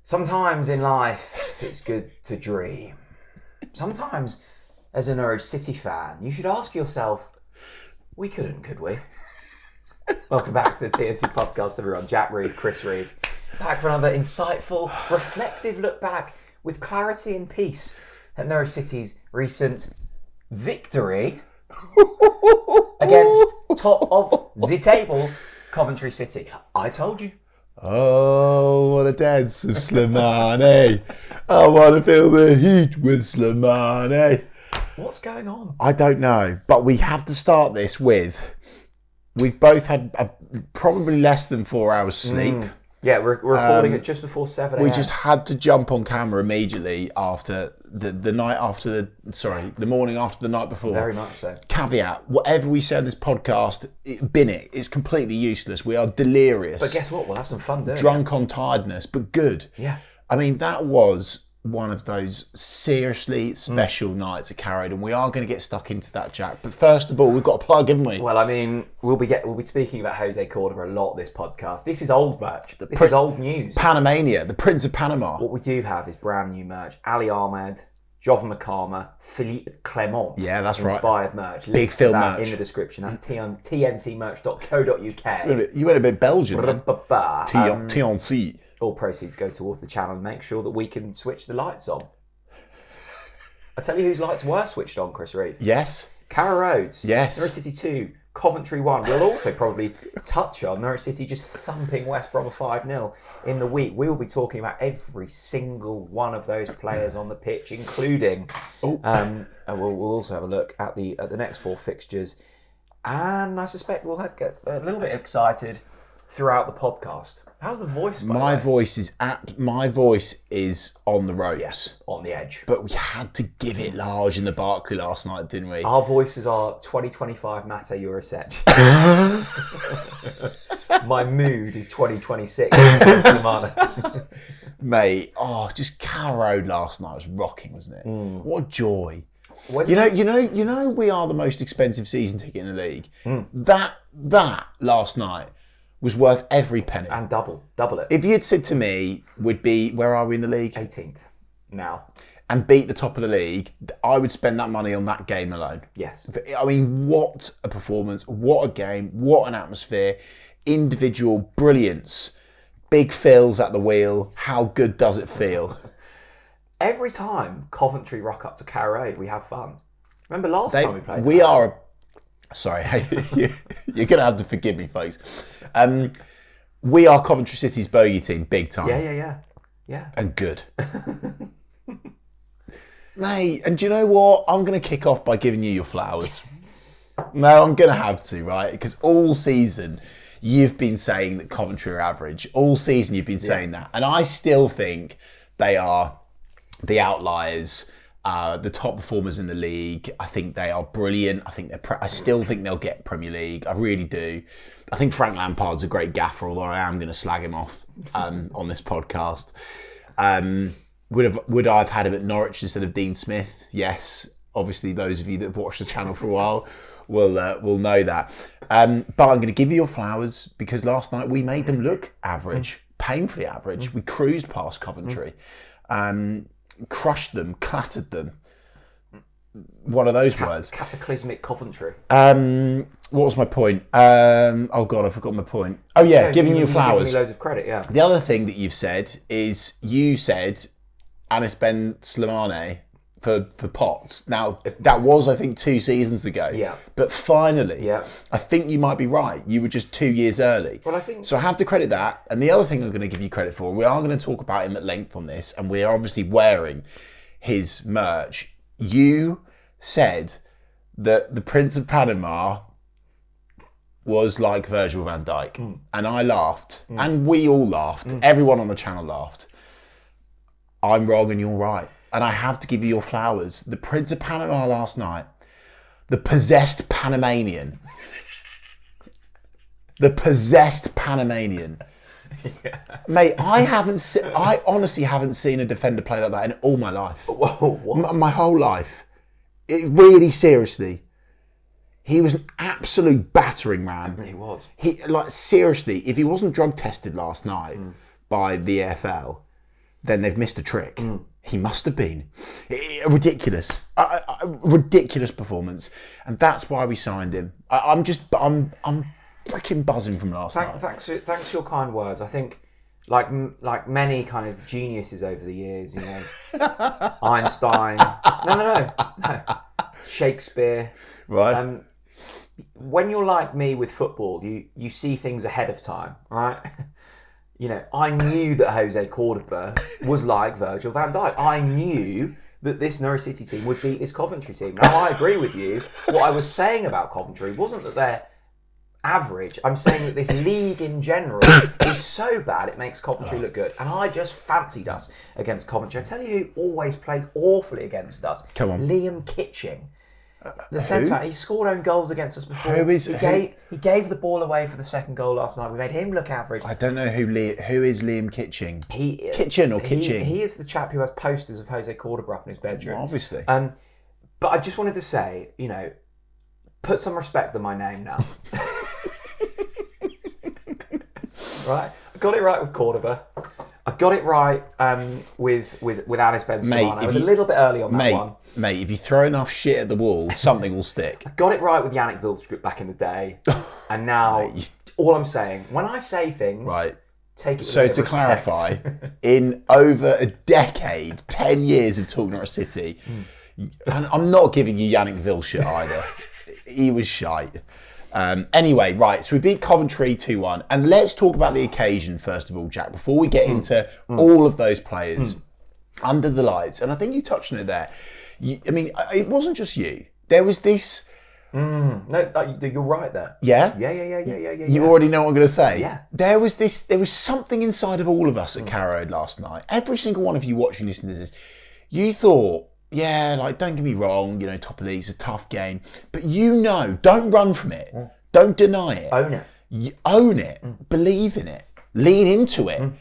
Sometimes in life, it's good to dream. Sometimes, as a Norwich City fan, you should ask yourself, we couldn't, could we? Welcome back to the TNC Podcast, everyone. Jack Reeve, Chris Reeve. Back for another insightful, reflective look back with clarity and peace at Norwich City's recent victory against top of the table, Coventry City. I told you. Oh, what a dance of Slimane. I want to feel the heat with Slimane. What's going on? I don't know, but we have to start this with, we've both had probably less than 4 hours sleep. Yeah, we're recording it just before 7 a.m. We just had to jump on camera immediately after the morning after the night before. Very much so. Caveat, whatever we say on this podcast, it's completely useless. We are delirious. But guess what? We'll have some fun doing it. Drunk on tiredness, but good. Yeah. I mean, that was one of those seriously special nights at Carrow Road, and we are going to get stuck into that, Jack. But first of all, we've got a plug, haven't we? Well, I mean, we'll be speaking about Jose Cordoba a lot this podcast. This is old merch. This is old news. Panamania, the Prince of Panama. What we do have is brand new merch. Ali Ahmed, Jovan Makama, Philippe Clement. Yeah, that's right. Inspired merch. Big film merch. In the description. That's tncmerch.co.uk. You went a bit Belgian. Ba-ba-ba. TNC. All proceeds go towards the channel and make sure that we can switch the lights on. I tell you whose lights were switched on, Chris Reeve. Yes. Carrow Roads. Yes. Norwich City 2. Coventry 1. We'll also probably touch on Norwich City just thumping West Brom 5-0 in the week. We will be talking about every single one of those players on the pitch, including... and we'll also have a look at the next 4 fixtures. And I suspect we'll get a little bit excited throughout the podcast. How's the voice, by the way? My voice is on the ropes. Yes, on the edge. But we had to give it large in the Barclay last night, didn't we? Our voices are 2025 Mate Eurosec. My mood is 2026. Mate, just Carrow Road last night was rocking, wasn't it? What joy. You know, we are the most expensive season ticket in the league. That last night was worth every penny. And double it. If you had said to me, we'd be, where are we in the league? 18th now. And beat the top of the league, I would spend that money on that game alone. Yes. I mean, what a performance, what a game, what an atmosphere, individual brilliance, big Phil's at the wheel, how good does it feel? Every time Coventry rock up to Carrow Road, we have fun. Remember last time we played? Sorry, you're going to have to forgive me, folks. We are Coventry City's bogey team, big time. Yeah. And good. Mate, and do you know what? I'm going to kick off by giving you your flowers. No, I'm going to have to, right? Because all season, you've been saying that Coventry are average. All season, you've been saying that. And I still think they are the outliers. The top performers in the league. I think they are brilliant. I still think they'll get Premier League. I really do. I think Frank Lampard's a great gaffer, although I am going to slag him off on this podcast. Would I have had him at Norwich instead of Dean Smith? Yes. Obviously, those of you that have watched the channel for a while will know that. But I'm going to give you your flowers because last night we made them look average, painfully average. We cruised past Coventry. Crushed them, clattered them. One of those words. Cataclysmic Coventry. What was my point? Oh God, I forgot my point. Oh yeah, giving you flowers. Giving me loads of credit, yeah. The other thing that you've said is you said Anis Ben Slimane for Potts. Now that was I think 2 seasons ago. Yeah. But finally, I think you might be right. You were just 2 years early. Well, I think so. I have to credit that. And the other thing I'm going to give you credit for, we are going to talk about him at length on this, and we are obviously wearing his merch. You said that the Prince of Panama was like Virgil van Dijk. And I laughed. And we all laughed. Everyone on the channel laughed. I'm wrong and you're right. And I have to give you your flowers. The Prince of Panama last night, the possessed Panamanian. The possessed Panamanian. Mate, I honestly haven't seen a defender play like that in all my life. Whoa, my whole life. It really, seriously. He was an absolute battering ram. He was. Seriously, if he wasn't drug tested last night by the EFL, then they've missed a trick. He must have been. Ridiculous. Ridiculous performance. And that's why we signed him. I'm freaking buzzing from last night. Thanks for your kind words. I think, like many kind of geniuses over the years, Einstein. No. Shakespeare. Right. When you're like me with football, you see things ahead of time, right? I knew that Jose Cordoba was like Virgil van Dijk. I knew that this Norwich City team would beat this Coventry team. Now, I agree with you. What I was saying about Coventry wasn't that they're average. I'm saying that this league in general is so bad it makes Coventry look good. And I just fancied us against Coventry. I tell you who always plays awfully against us. Come on. Liam Kitching. The centre back, he scored own goals against us before. He gave the ball away for the second goal last night. We made him look average. I don't know who is Liam Kitching. Kitchen. He is the chap who has posters of Jose Cordoba up in his bedroom. Well, obviously. But I just wanted to say, put some respect on my name now. Right? I got it right with Cordoba. I got it right with Anis Ben Slimane. I was a little bit early on that one. Mate, if you throw enough shit at the wall, something will stick. I got it right with Yannick Wildschut back in the day. And now, all I'm saying, when I say things, take it with a bit of respect. Clarify, in over a decade, 10 years of TalkNorwich City, and I'm not giving you Yannick Wildschut either. He was shite. Anyway, right, so we beat Coventry 2-1. And let's talk about the occasion, first of all, Jack, before we get into all of those players under the lights. And I think you touched on it there. It wasn't just you. There was this... No, you're right there. Yeah? Yeah. You already know what I'm going to say? Yeah. There was something inside of all of us at Carrow Road last night. Every single one of you watching, listening to this, you thought... Yeah, don't get me wrong, top of league's a tough game. But don't run from it. Don't deny it. Own it. You own it. Believe in it. Lean into it.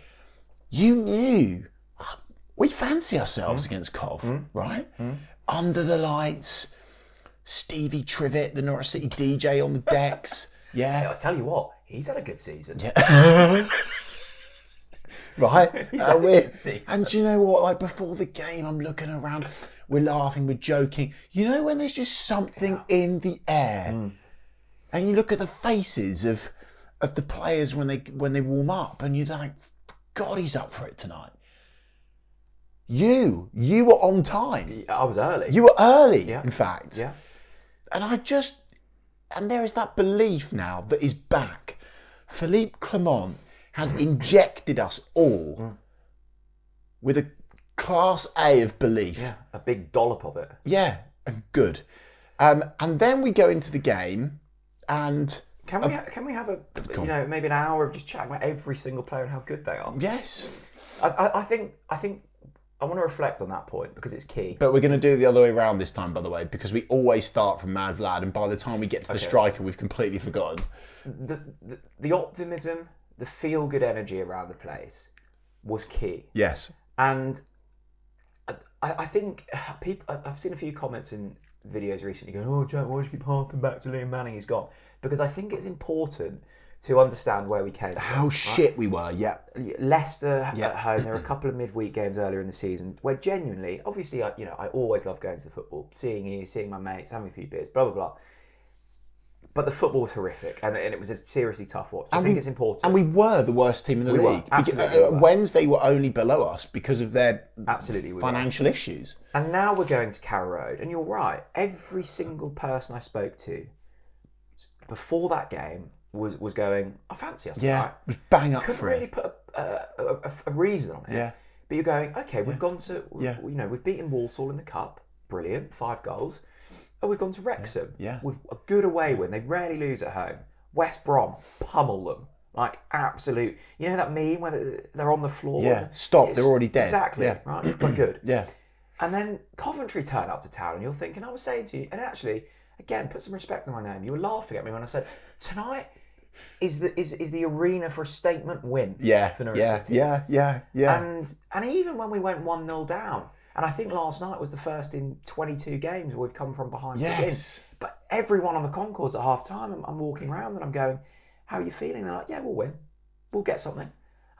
You knew. We fancy ourselves against Cov, right? Under the lights. Stevie Trivet, the Norwich City DJ on the decks. Yeah. I'll tell you what, he's had a good season. Yeah. Right? And do you know what? Before the game, I'm looking around, we're laughing, we're joking. When there's just something in the air, and you look at the faces of the players when they warm up, and you're like, God, he's up for it tonight. You were on time. I was early. You were early, in fact. Yeah. And there is that belief now that is back. Philippe Clement has injected us all with a class A of belief. Yeah, a big dollop of it. Yeah, and good. And then we go into the game, and can we have maybe an hour of just chatting about every single player and how good they are? Yes. I think I want to reflect on that point because it's key. But we're going to do it the other way around this time, by the way, because we always start from Mad Vlad, and by the time we get to the striker, we've completely forgotten. The optimism, the feel-good energy around the place was key. Yes. And I think I've seen a few comments in videos recently going, "Oh, Jack, why do you keep harping back to Liam Manning? He's gone." Because I think it's important to understand where we came from. How shit we were, yeah. Leicester at home. There were a couple of midweek games earlier in the season where genuinely, obviously, I always love going to the football, seeing you, seeing my mates, having a few beers, blah, blah, blah. But the football was horrific, and it was a seriously tough watch. I think it's important. And we were the worst team in the league. Wednesday were only below us because of their financial issues. And now we're going to Carrow Road, and you're right. Every single person I spoke to before that game was going, I fancy us. Yeah, right? was bang up Couldn't for really it. put a reason on it. Yeah. But you're going, okay, we've gone to, we've beaten Walsall in the Cup. Brilliant, 5 goals. Oh, we've gone to Wrexham. Yeah. With a good away win. They rarely lose at home. West Brom, pummel them. Absolute. You know that meme where they're on the floor? Yeah, stop, they're already dead. Exactly, right? But good. Yeah. And then Coventry turn up to town and you're thinking, I was saying to you, and actually, again, put some respect on my name. You were laughing at me when I said, tonight is the arena for a statement win for Norwich City. Yeah. And even when we went 1-0 down, and I think last night was the first in 22 games where we've come from behind to win. But everyone on the concourse at half time, I'm walking around and I'm going, how are you feeling? They're like, yeah, we'll win. We'll get something.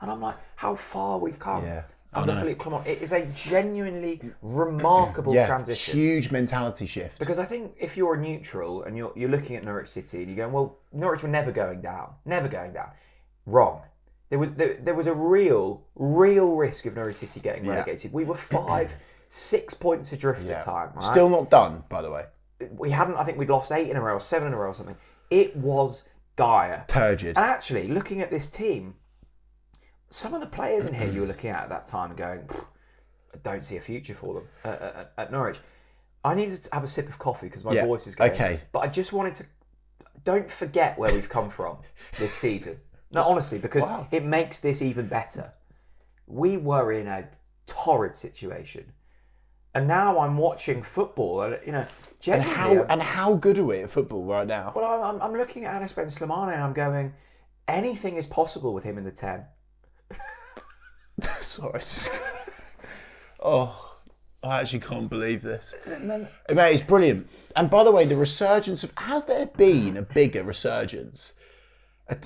And I'm like, how far we've come. Yeah. Under Philippe Clement. It is a genuinely remarkable transition. Huge mentality shift. Because I think if you're a neutral and you're looking at Norwich City and you're going, well, Norwich were never going down. Never going down. Wrong. There was a real risk of Norwich City getting relegated. We were 5-6 points adrift at the time. Right? Still not done, by the way. We hadn't, I think we'd lost 8 in a row, 7 in a row or something. It was dire. Turgid. And actually, looking at this team, some of the players in here you were looking at that time and going, I don't see a future for them at Norwich. I needed to have a sip of coffee because my voice is going. Okay. But I just wanted to, don't forget where we've come from this season. No, honestly, because it makes this even better. We were in a torrid situation. And now I'm watching football, and genuinely. And how good are we at football right now? Well, I'm looking at Ahmed Slimane and I'm going, anything is possible with him in the 10. Sorry, I actually can't believe this. Mate, it's brilliant. And by the way, the resurgence of... Has there been a bigger resurgence?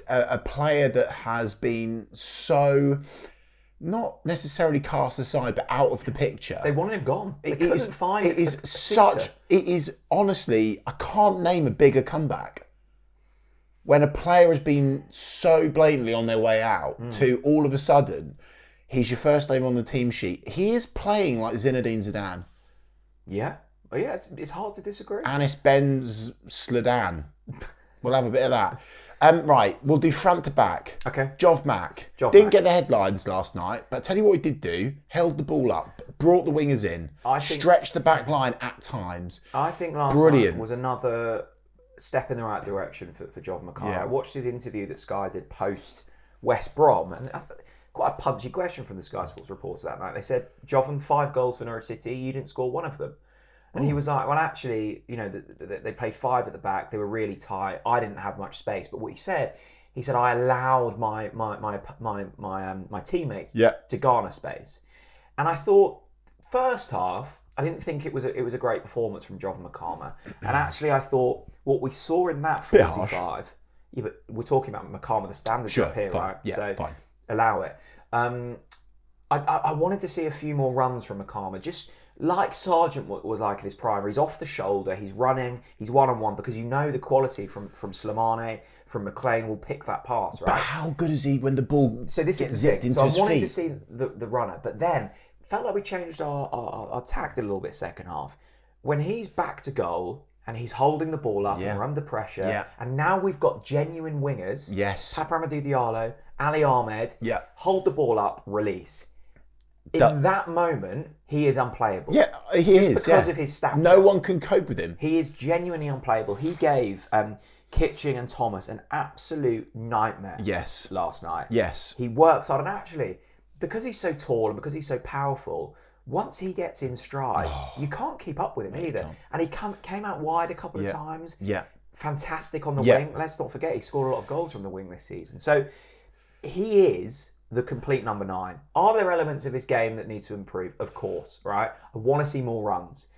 A player that has been so... Not necessarily cast aside, but out of the picture. They wanted him gone. They couldn't find it. It is honestly, I can't name a bigger comeback. When a player has been so blatantly on their way out to all of a sudden, he's your first name on the team sheet. He is playing like Zinedine Zidane. Yeah. Oh yeah, it's hard to disagree. Anis Ben Sladan. We'll have a bit of that. Right, we'll do front to back. Okay. Jov Mac. Didn't get the headlines last night, but tell you what he did do. Held the ball up, brought the wingers in, stretched the back line at times. I think last night was another step in the right direction for Jov Mac. I watched his interview that Sky did post West Brom, and quite a punchy question from the Sky Sports reporter that night. They said, Jovan, 5 goals for Norwich City, you didn't score one of them. And he was like, well, actually, they played 5 at the back. They were really tight. I didn't have much space. But what he said, I allowed my teammates to garner space. And I thought, first half, I didn't think it was a great performance from Jovan Makama. And actually, I thought what we saw in that 45. Yeah, but we're talking about Makama, the standards up here, right? Yeah, so fine. Allow it. I wanted to see a few more runs from Makama, just like Sargent was like in his prime. He's off the shoulder, he's running, he's one-on-one, because the quality from Slimane, from McLean will pick that pass, right? But how good is he when the ball gets zipped into his feet? So I wanted to see the runner, but then felt like we changed our tact a little bit second half. When he's back to goal and he's holding the ball up and we're under pressure, and now we've got genuine wingers. Yes. Papa Amadou Diallo, Ali Ahmed, hold the ball up, release. In that moment, he is unplayable. Yeah, he is. Because of his stature. No one can cope with him. He is genuinely unplayable. He gave Kitching and Thomas an absolute nightmare last night. Yes. He works hard, and actually, because he's so tall and because he's so powerful, once he gets in stride, you can't keep up with him either. And he came out wide a couple of times. Yeah. Fantastic on the wing. Let's not forget, he scored a lot of goals from the wing this season. So he is the complete number 9. Are there elements of his game that need to improve? Of course, right? I want to see more runs.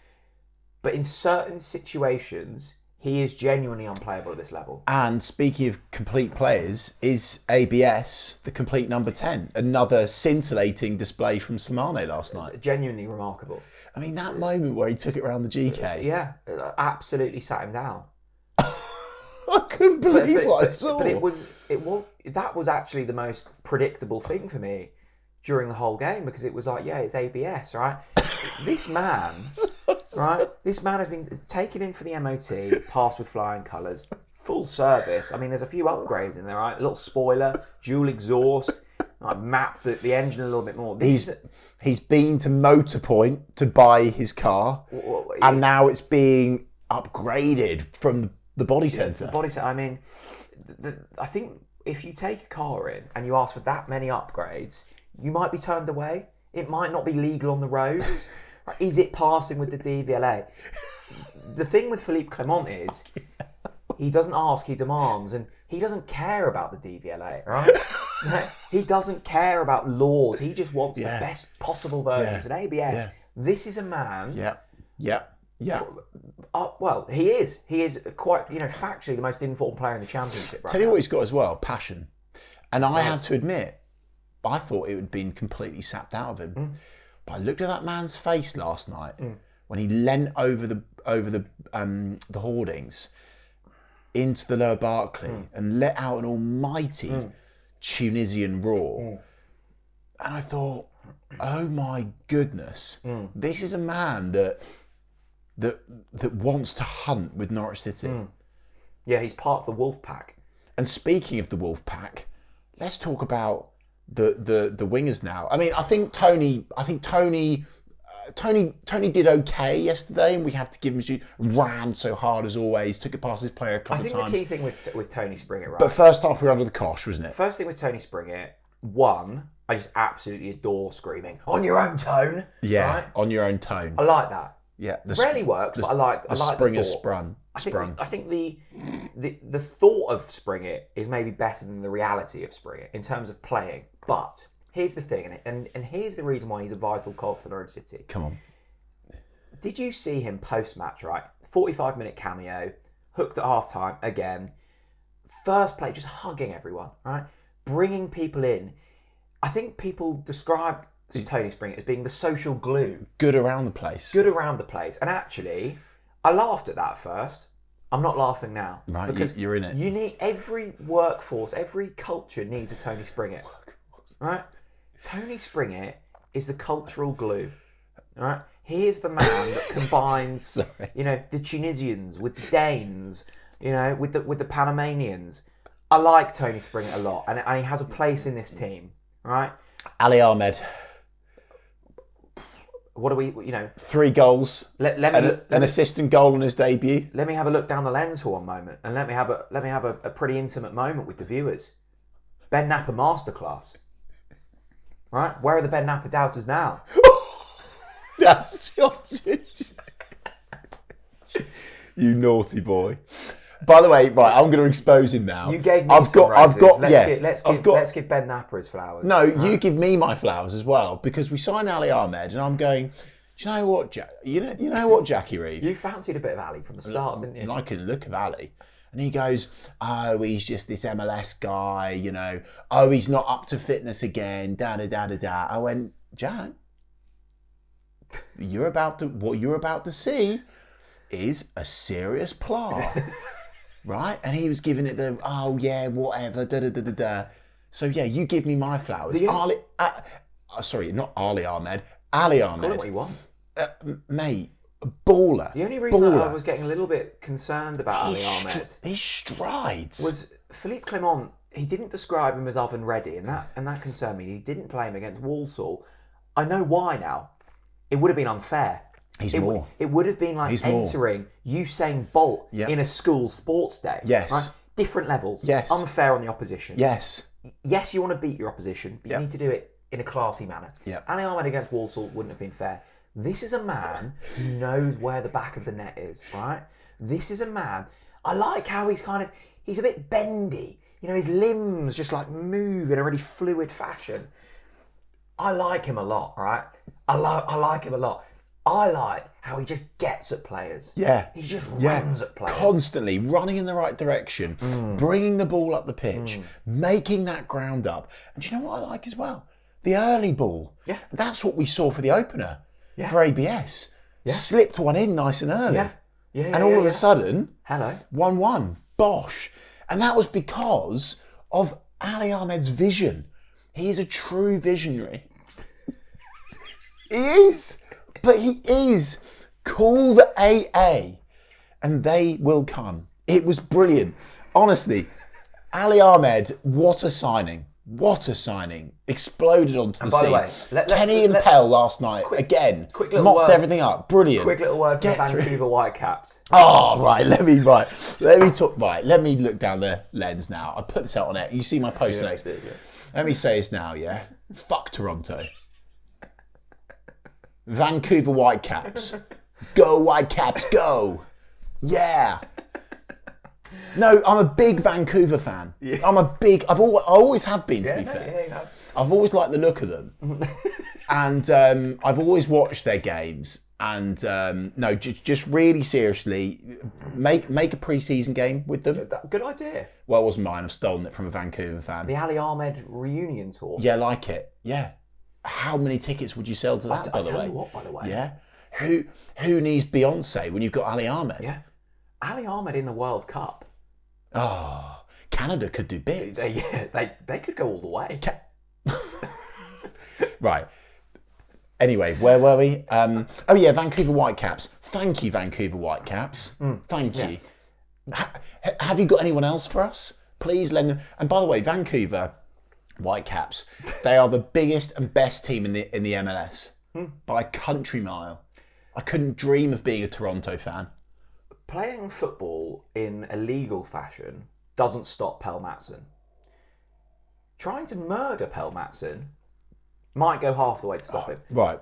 But in certain situations, he is genuinely unplayable at this level. And speaking of complete players, is ABS the complete number 10? Another scintillating display from Slimane last night. Genuinely remarkable. I mean, that moment where he took it around the GK. Yeah, absolutely sat him down. I couldn't believe what I saw. But that was actually the most predictable thing for me during the whole game, because it was like, it's ABS, right? This man has been taken in for the MOT, passed with flying colours, full service. I mean, there's a few upgrades in there, right? A little spoiler, dual exhaust, map the engine a little bit more. He's been to Motorpoint to buy his car, and now it's being upgraded from the body centre. The body centre. I mean, I think if you take a car in and you ask for that many upgrades, you might be turned away. It might not be legal on the roads. Is it passing with the DVLA? The thing with Philippe Clement is he doesn't ask, he demands, and he doesn't care about the DVLA, right? He doesn't care about laws. He just wants the best possible versions. And ABS, this is a man... Yeah. Well, he is. He is quite, factually the most informed player in the Championship. Right Tell you what he's got as well, passion. And I have to admit, I thought it had been completely sapped out of him. But I looked at that man's face last night when he leant over the hoardings into the Lower Barclay and let out an almighty Tunisian roar. And I thought, oh my goodness, this is a man that wants to hunt with Norwich City. Yeah, he's part of the Wolf Pack. And speaking of the Wolf Pack, let's talk about the wingers now. I mean, I think Tony did okay yesterday, and we have to give him a ran so hard as always, took it past his player a couple of times. I think the key thing with Tony Springett, right? But first half we were under the cosh, wasn't it? First thing with Tony Springett, one, I just absolutely adore screaming on your own tone. Yeah, right? on your own tone. I like that. Yeah, rarely works, but I like the Springer thought. sprung. I think the thought of Springett is maybe better than the reality of Springett in terms of playing. But here's the thing, and here's the reason why he's a vital cog to Norwich City. Come on. Did you see him post-match, right? 45-minute cameo, hooked at half-time again. First play, just hugging everyone, right? Bringing people in. I think people describe Tony Springett as being the social glue. Good around the place. And actually, I laughed at that at first. I'm not laughing now. Right, because you're in it. You need every workforce, every culture needs a Tony Springett. Right? Tony Springett is the cultural glue. Right? He is the man that combines, the Tunisians with the Danes, with the Panamanians. I like Tony Springett a lot, and he has a place in this team. Right? Ali Ahmed. What do we, 3 goals. An assist goal on his debut. Let me have a look down the lens for one moment, and let me have a pretty intimate moment with the viewers. Ben Napper masterclass. Right? Where are the Ben Napper doubters now? That's you naughty boy. By the way, right, I'm going to expose him now. You gave me Let's give Ben Napper his flowers. No, you give me my flowers as well, because we signed Ali Ahmed, and I'm going, do you know what, you know what, Jackie Reeve? You fancied a bit of Ali from the start, didn't you? Liking the look of Ali. And he goes, oh, he's just this MLS guy, Oh, he's not up to fitness again, da-da-da-da-da. I went, Jack, what you're about to see is a serious plot. Right? And he was giving it the, oh yeah, whatever, da-da-da-da-da. So yeah, you give me my flowers. Sorry, not Ali Ahmed. Ali Ahmed. Call it what you want. Mate, baller. The only reason that I was getting a little bit concerned about Ali Ahmed... His strides. ...was Philippe Clement, he didn't describe him as oven ready, and that concerned me. He didn't play him against Walsall. I know why now. It would have been unfair. It would have been like entering Usain Bolt in a school sports day. Yes. Right? Different levels. Yes. Unfair on the opposition. Yes. Yes, you want to beat your opposition, but you need to do it in a classy manner. Yeah. Ali Ahmed against Walsall wouldn't have been fair. This is a man who knows where the back of the net is, right? This is a man... I like how he's a bit bendy. His limbs just like move in a really fluid fashion. I like him a lot, right? I like him a lot. I like how he just gets at players. Yeah. He just runs at players. Constantly running in the right direction, bringing the ball up the pitch, making that ground up. And do you know what I like as well? The early ball. Yeah. That's what we saw for the opener for ABS. Yeah. Slipped one in nice and early. And all of a sudden, 1-1. Bosh. And that was because of Ali Ahmed's vision. He is a true visionary. He is. But he is. Call the AA and they will come. It was brilliant. Honestly, Ali Ahmed, what a signing. What a signing. Exploded onto the scene. By the way, Kenny and Pell last night, again, mopped everything up. Brilliant. Quick little word for Vancouver Whitecaps. Oh, right. Let me talk. Right. Let me look down the lens now. I put this out on it. You see my post next. Let me say this now, yeah? Fuck Toronto. Vancouver Whitecaps. Go Whitecaps, go. Yeah. No, I'm a big Vancouver fan. Yeah. I always have been, to be fair. Yeah. I've always liked the look of them. And I've always watched their games. And no, just really seriously, make a pre-season game with them. Good idea. Well, it wasn't mine. I've stolen it from a Vancouver fan. The Ali Ahmed reunion tour. Yeah, like it. Yeah. How many tickets would you sell to that, by the way? I tell you what, by the way. Yeah. Who needs Beyonce when you've got Ali Ahmed? Yeah. Ali Ahmed in the World Cup. Oh, Canada could do bits. They could go all the way. Right. Anyway, where were we? Oh yeah, Vancouver Whitecaps. Thank you, Vancouver Whitecaps. Thank you. Have you got anyone else for us? Please lend them. And by the way, Vancouver Whitecaps, they are the biggest and best team in the MLS by a country mile. I couldn't dream of being a Toronto fan. Playing football in a legal fashion doesn't stop Pelle Matson. Trying to murder Pelle Matson might go half the way to stop him. Right.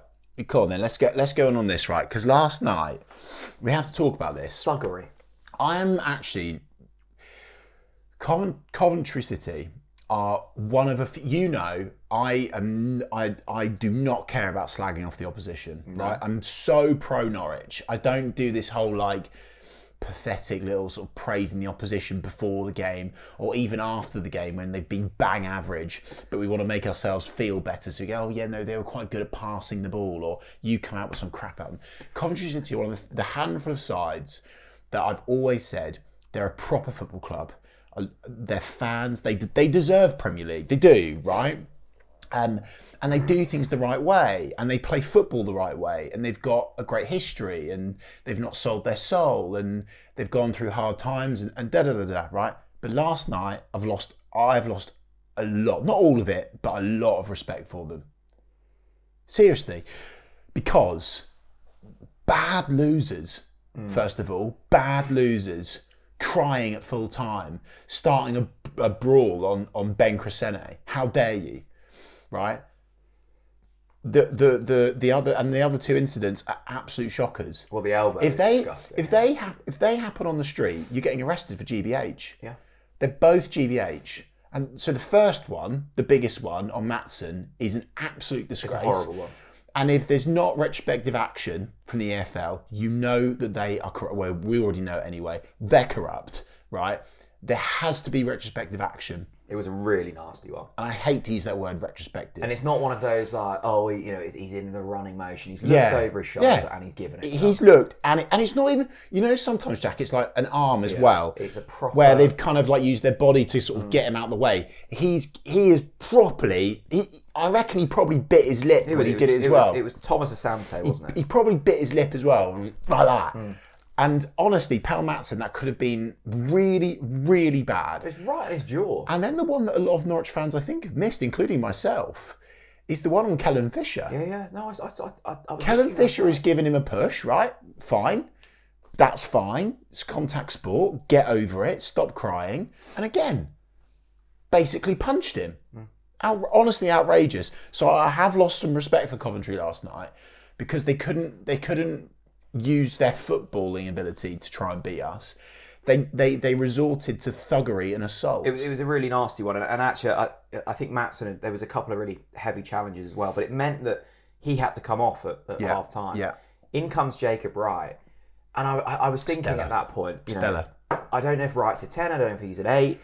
Cool, then. Let's go on this, right? Because last night, we have to talk about this. Thuggery. I am actually... Coventry City are one of a few... I do not care about slagging off the opposition, right? I'm so pro-Norwich. I don't do this whole, pathetic little sort of praising the opposition before the game or even after the game when they've been bang average, but we want to make ourselves feel better. So we go, oh yeah, no, they were quite good at passing the ball, or you come out with some crap at them. Coventry City are one of the handful of sides that I've always said they're a proper football club. Their fans, they deserve Premier League. They do, right? And they do things the right way, and they play football the right way, and they've got a great history, and they've not sold their soul, and they've gone through hard times, and right? But last night, I've lost a lot, not all of it, but a lot of respect for them. Seriously, because bad losers, first of all, bad losers, crying at full time, starting a brawl on Ben Crescene. How dare you? Right, the other two incidents are absolute shockers. Well, the elbow is disgusting. If they happen on the street, you're getting arrested for GBH. Yeah, they're both GBH, and so the first one, the biggest one on Matson, is an absolute disgrace. It's a horrible one. And if there's not retrospective action from the EFL, you know that they are corrupt. Well, we already know it anyway. They're corrupt, right? There has to be retrospective action. It was a really nasty one. And I hate to use that word, retrospective. And it's not one of those he's in the running motion. He's looked over his shoulder and he's given it. He's looked, and it's not even, sometimes, Jack, it's like an arm as well. It's a proper... Where they've kind of used their body to sort of get him out of the way. He is properly... I reckon he probably bit his lip when he did it as well. It was Thomas Asante, wasn't it? He probably bit his lip as well, like that. And honestly, Pelle Matson, that could have been really, really bad. It's right in his jaw. And then the one that a lot of Norwich fans, I think, have missed, including myself, is the one on Clement Fisher. Yeah. No, I Clement Fisher is giving him a push, right? Fine. That's fine. It's contact sport. Get over it. Stop crying. And again, basically punched him. Honestly outrageous. So I have lost some respect for Coventry last night because they couldn't use their footballing ability to try and beat us. They resorted to thuggery and assault. It was a really nasty one, and actually I think Matson, there was a couple of really heavy challenges as well, but it meant that he had to come off at half time. Yeah. In comes Jacob Wright, and I was thinking at that point, I don't know if Wright's a 10, I don't know if he's an 8.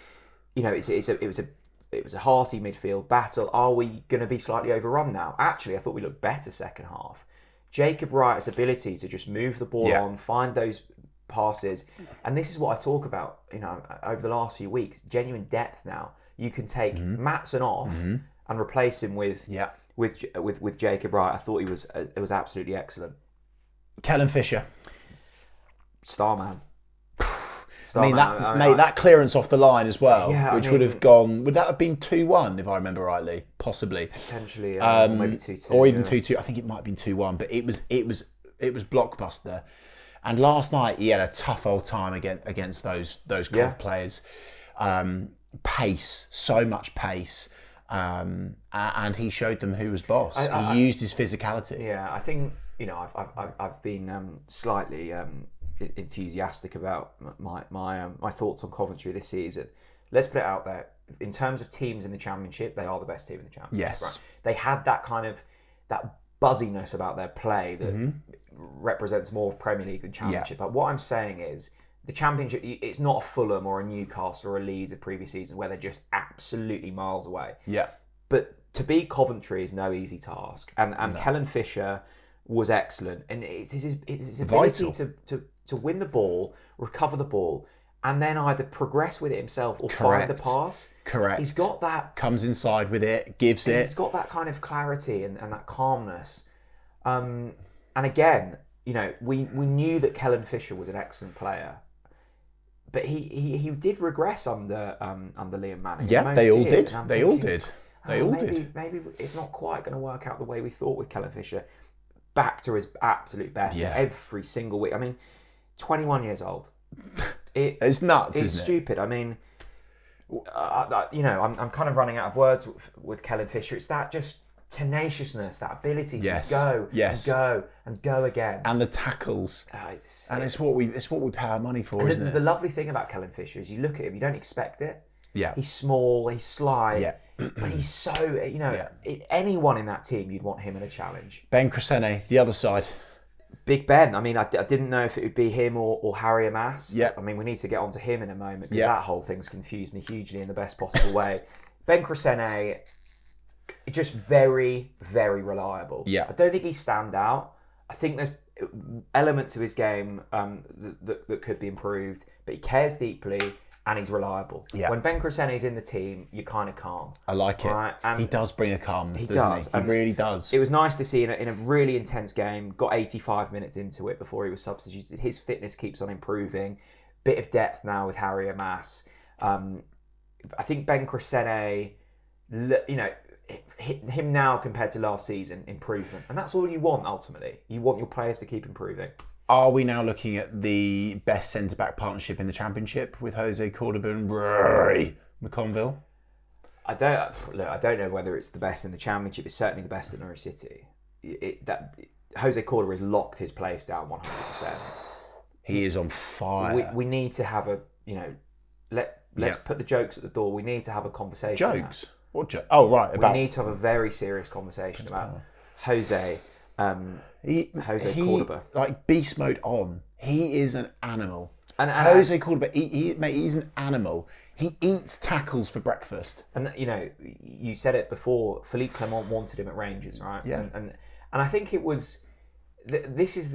It was a hearty midfield battle. Are we going to be slightly overrun now? Actually, I thought we looked better second half. Jacob Wright's ability to just move the ball on, find those passes, and this is what I talk about. Over the last few weeks, genuine depth. Now you can take Matson off and replace him with Jacob Wright. I thought it was absolutely excellent. Callum Fisher, Starman. That clearance off the line as well, which would have gone. Would that have been 2-1 if I remember rightly? Possibly, potentially, maybe 2-2, or even 2-2. I think it might have been 2-1, but it was blockbuster. And last night he had a tough old time against those Cov players. Pace, so much pace, and he showed them who was boss. He used his physicality. Yeah, I think I've been slightly enthusiastic about my thoughts on Coventry this season. Let's put it out there. In terms of teams in the Championship, they are the best team in the Championship. Yes, right? They had that kind of that buzziness about their play that represents more of Premier League than Championship. But what I'm saying is, the Championship, it's not a Fulham or a Newcastle or a Leeds of previous season where they're just absolutely miles away. Yeah. But to beat Coventry is no easy task. And Kellen Fisher was excellent. And it's his ability to win the ball, recover the ball, and then either progress with it himself or find the pass. Correct. He's got that... Comes inside with it, gives it. He's got that kind of clarity and that calmness. And again, you know, we knew that Kellen Fisher was an excellent player. But he did regress under Liam Manning. Yeah, they all did. They all did. Maybe it's not quite going to work out the way we thought with Kellen Fisher. Back to his absolute best every single week. I mean, 21 years old. It's nuts, isn't it? It's stupid. I mean, you know, I'm kind of running out of words with Kellen Fisher. It's that just tenaciousness, that ability to go and go and go again, and the tackles. It's what we pay our money for, isn't it? The lovely thing about Kellen Fisher is you look at him, you don't expect it. Yeah, he's small, he's sly, but he's so, you know, anyone in that team, you'd want him in a challenge. Ben Crescene, the other side. Big Ben. I mean, I didn't know if it would be him or Harry Amass. Yeah. I mean, we need to get onto him in a moment because that whole thing's confused me hugely in the best possible way. Ben Crescene, just very, very reliable. Yeah. I don't think he's stand out. I think there's elements of his game that could be improved, but he cares deeply and he's reliable. Yeah. When Ben Crescene is in the team, you're kind of calm. I like it. Right? And he does bring a calmness, doesn't he? He really does. It was nice to see in a really intense game, got 85 minutes into it before he was substituted. His fitness keeps on improving. Bit of depth now with Harry Amass. I think Ben Crescene, you know, him now compared to last season, improvement. And that's all you want, ultimately. You want your players to keep improving. Are we now looking at the best centre-back partnership in the Championship with Jose Cordoba and Rory McConville? I don't know whether it's the best in the Championship. It's certainly the best at Norwich City. Jose Cordoba has locked his place down 100%. He is on fire. We need to have a, you know, let's put the jokes at the door. We need to have a conversation. Jokes? What joke? Oh, right. We need to have a very serious conversation about Jose Cordoba. Like beast mode on. He is an animal. And Jose Cordoba, he's an animal. He eats tackles for breakfast. And you know, you said it before. Philippe Clement wanted him at Rangers, right? Yeah. And I think it was. He's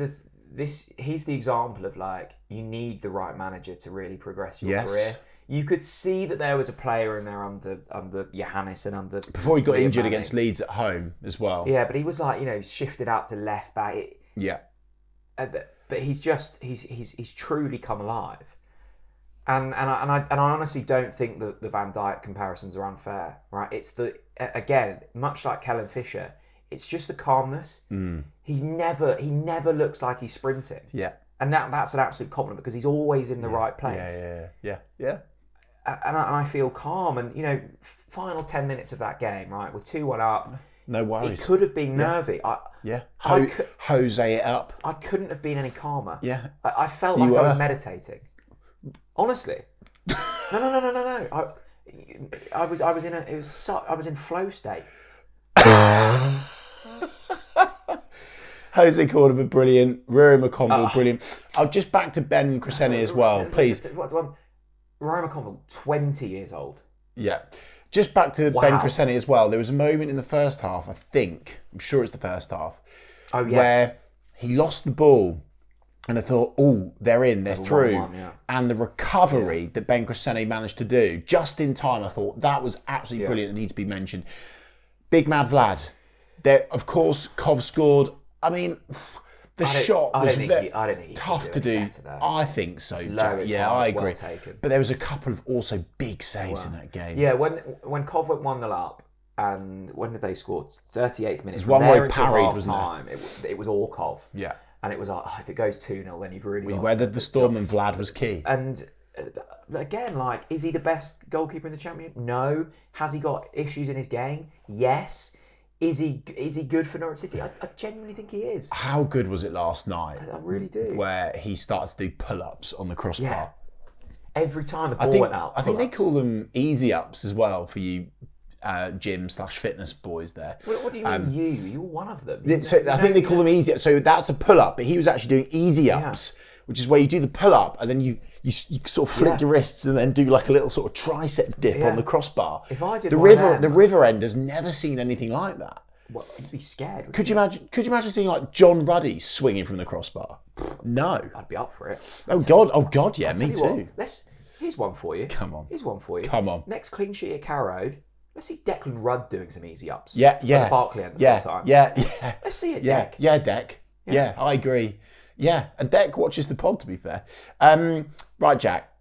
the example of like you need the right manager to really progress your career. You could see that there was a player in there under Johannes and under before he got injured against Leeds at home as well. Yeah, but he was like, you know, shifted out to left back. But he's truly come alive, and I honestly don't think that the Van Dijk comparisons are unfair. Right? It's again much like Kellen Fisher. It's just the calmness. He never looks like he's sprinting. Yeah. And that's an absolute compliment because he's always in the right place. Yeah. And I feel calm. And, you know, final 10 minutes of that game, right, we're 2-1 up. No worries. It could have been nervy. Jose it up. I couldn't have been any calmer. Yeah. I felt like I was meditating. Honestly. No. I was in flow state. Jose Cordoba, brilliant. Rory McConville, brilliant. Just back to Ben Crescene as well, please. Rory McConville, 20 years old. Yeah. Just back to Ben Crescene as well. There was a moment in the first half, I'm sure it's the first half, where he lost the ball and I thought, they're through. And the recovery that Ben Crescene managed to do just in time, I thought that was absolutely brilliant and needs to be mentioned. Big Mad Vlad. Of course, Cov scored. I mean, the shot was tough to do. I think so, Jack. Yeah, I agree. But there was a couple of also big saves in that game. Yeah, when Cov went 1-0 up, and when did they score? 38th minute. It was one where he parried, wasn't it? It was all Cov. Yeah. And it was like, if it goes 2-0, then you've really got... Weathered the storm and Vlad was key. And again, like, is he the best goalkeeper in the Championship? No. Has he got issues in his game? Yes. Is he good for Norwich City? I genuinely think he is. How good was it last night? I really do. Where he starts to do pull-ups on the crossbar. Yeah. Every time the ball went out. I think they call them easy ups as well for you gym/fitness boys there. What do you mean You're one of them. So I think they call them easy ups. So that's a pull up, but he was actually doing easy ups, which is where you do the pull up and then you sort of flick your wrists and then do like a little sort of tricep dip on the crossbar. If I did the river end has never seen anything like that. Well, you'd be scared. Could you imagine seeing like John Ruddy swinging from the crossbar? No. I'd be up for it. Oh God, yeah, me too. Here's one for you. Come on. Here's one for you. Come on. Next clean sheet at Carrow Road. Let's see Declan Rudd doing some easy ups. Yeah. At the Barclay end the full time. Yeah. Let's see it, Yeah, Deck. yeah, Deck. Yeah, I agree. Yeah, and Deck watches the pod, to be fair. Right, Jack.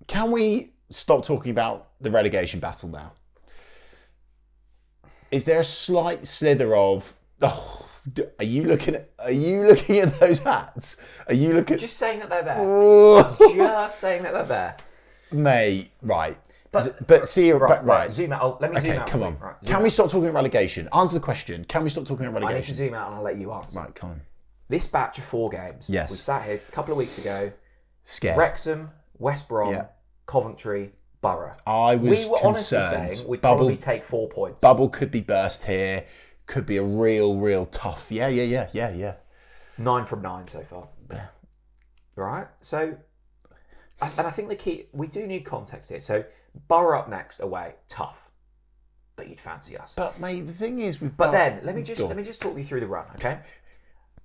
Can we stop talking about the relegation battle now? Is there a slight slither of? Oh, are you looking at those hats? Are you looking? Just saying that they're there. Oh. Just saying that they're there. Mate, right. But see, right. Zoom out. Let me zoom out. Come on. Right, Can we stop talking about relegation? Answer the question. Can we stop talking about relegation? I need to zoom out and I'll let you answer. Right, come on. This batch of 4 games. Yes. We sat here a couple of weeks ago. Scared. Wrexham, West Brom, Coventry, Borough. I was We were honestly concerned. saying we'd probably take 4 points. Bubble could be burst here. Could be a real tough. Yeah. 9 from 9 so far. Yeah. Right? So, and I think the key, we do need context here. So, Borough up next away, tough. But you'd fancy us. But mate, the thing is, then let me just talk you through the run, okay?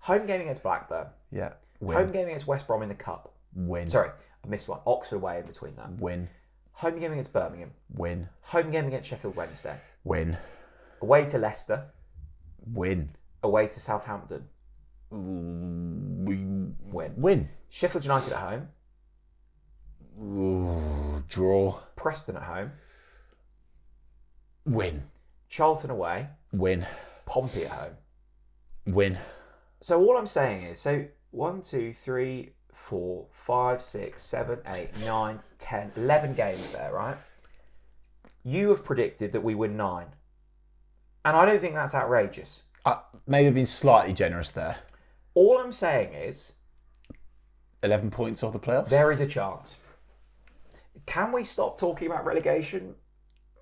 Home game against Blackburn. Yeah. Home game against West Brom in the Cup. Win. Sorry, I missed one. Oxford away in between that. Win. Home game against Birmingham. Win. Home game against Sheffield Wednesday. Win. Away to Leicester. Win. Away to Southampton. Win. Sheffield United at home. Draw. Preston at home. Win. Charlton away. Win. Pompey at home. Win. So all I'm saying is, 1, 2, 3, 4, 5, 6, 7, 8, 9, 10, 11 games there, right? You have predicted that we win 9. And I don't think that's outrageous. Maybe been slightly generous there. All I'm saying is 11 points off the playoffs? there is a chance. Can we stop talking about relegation?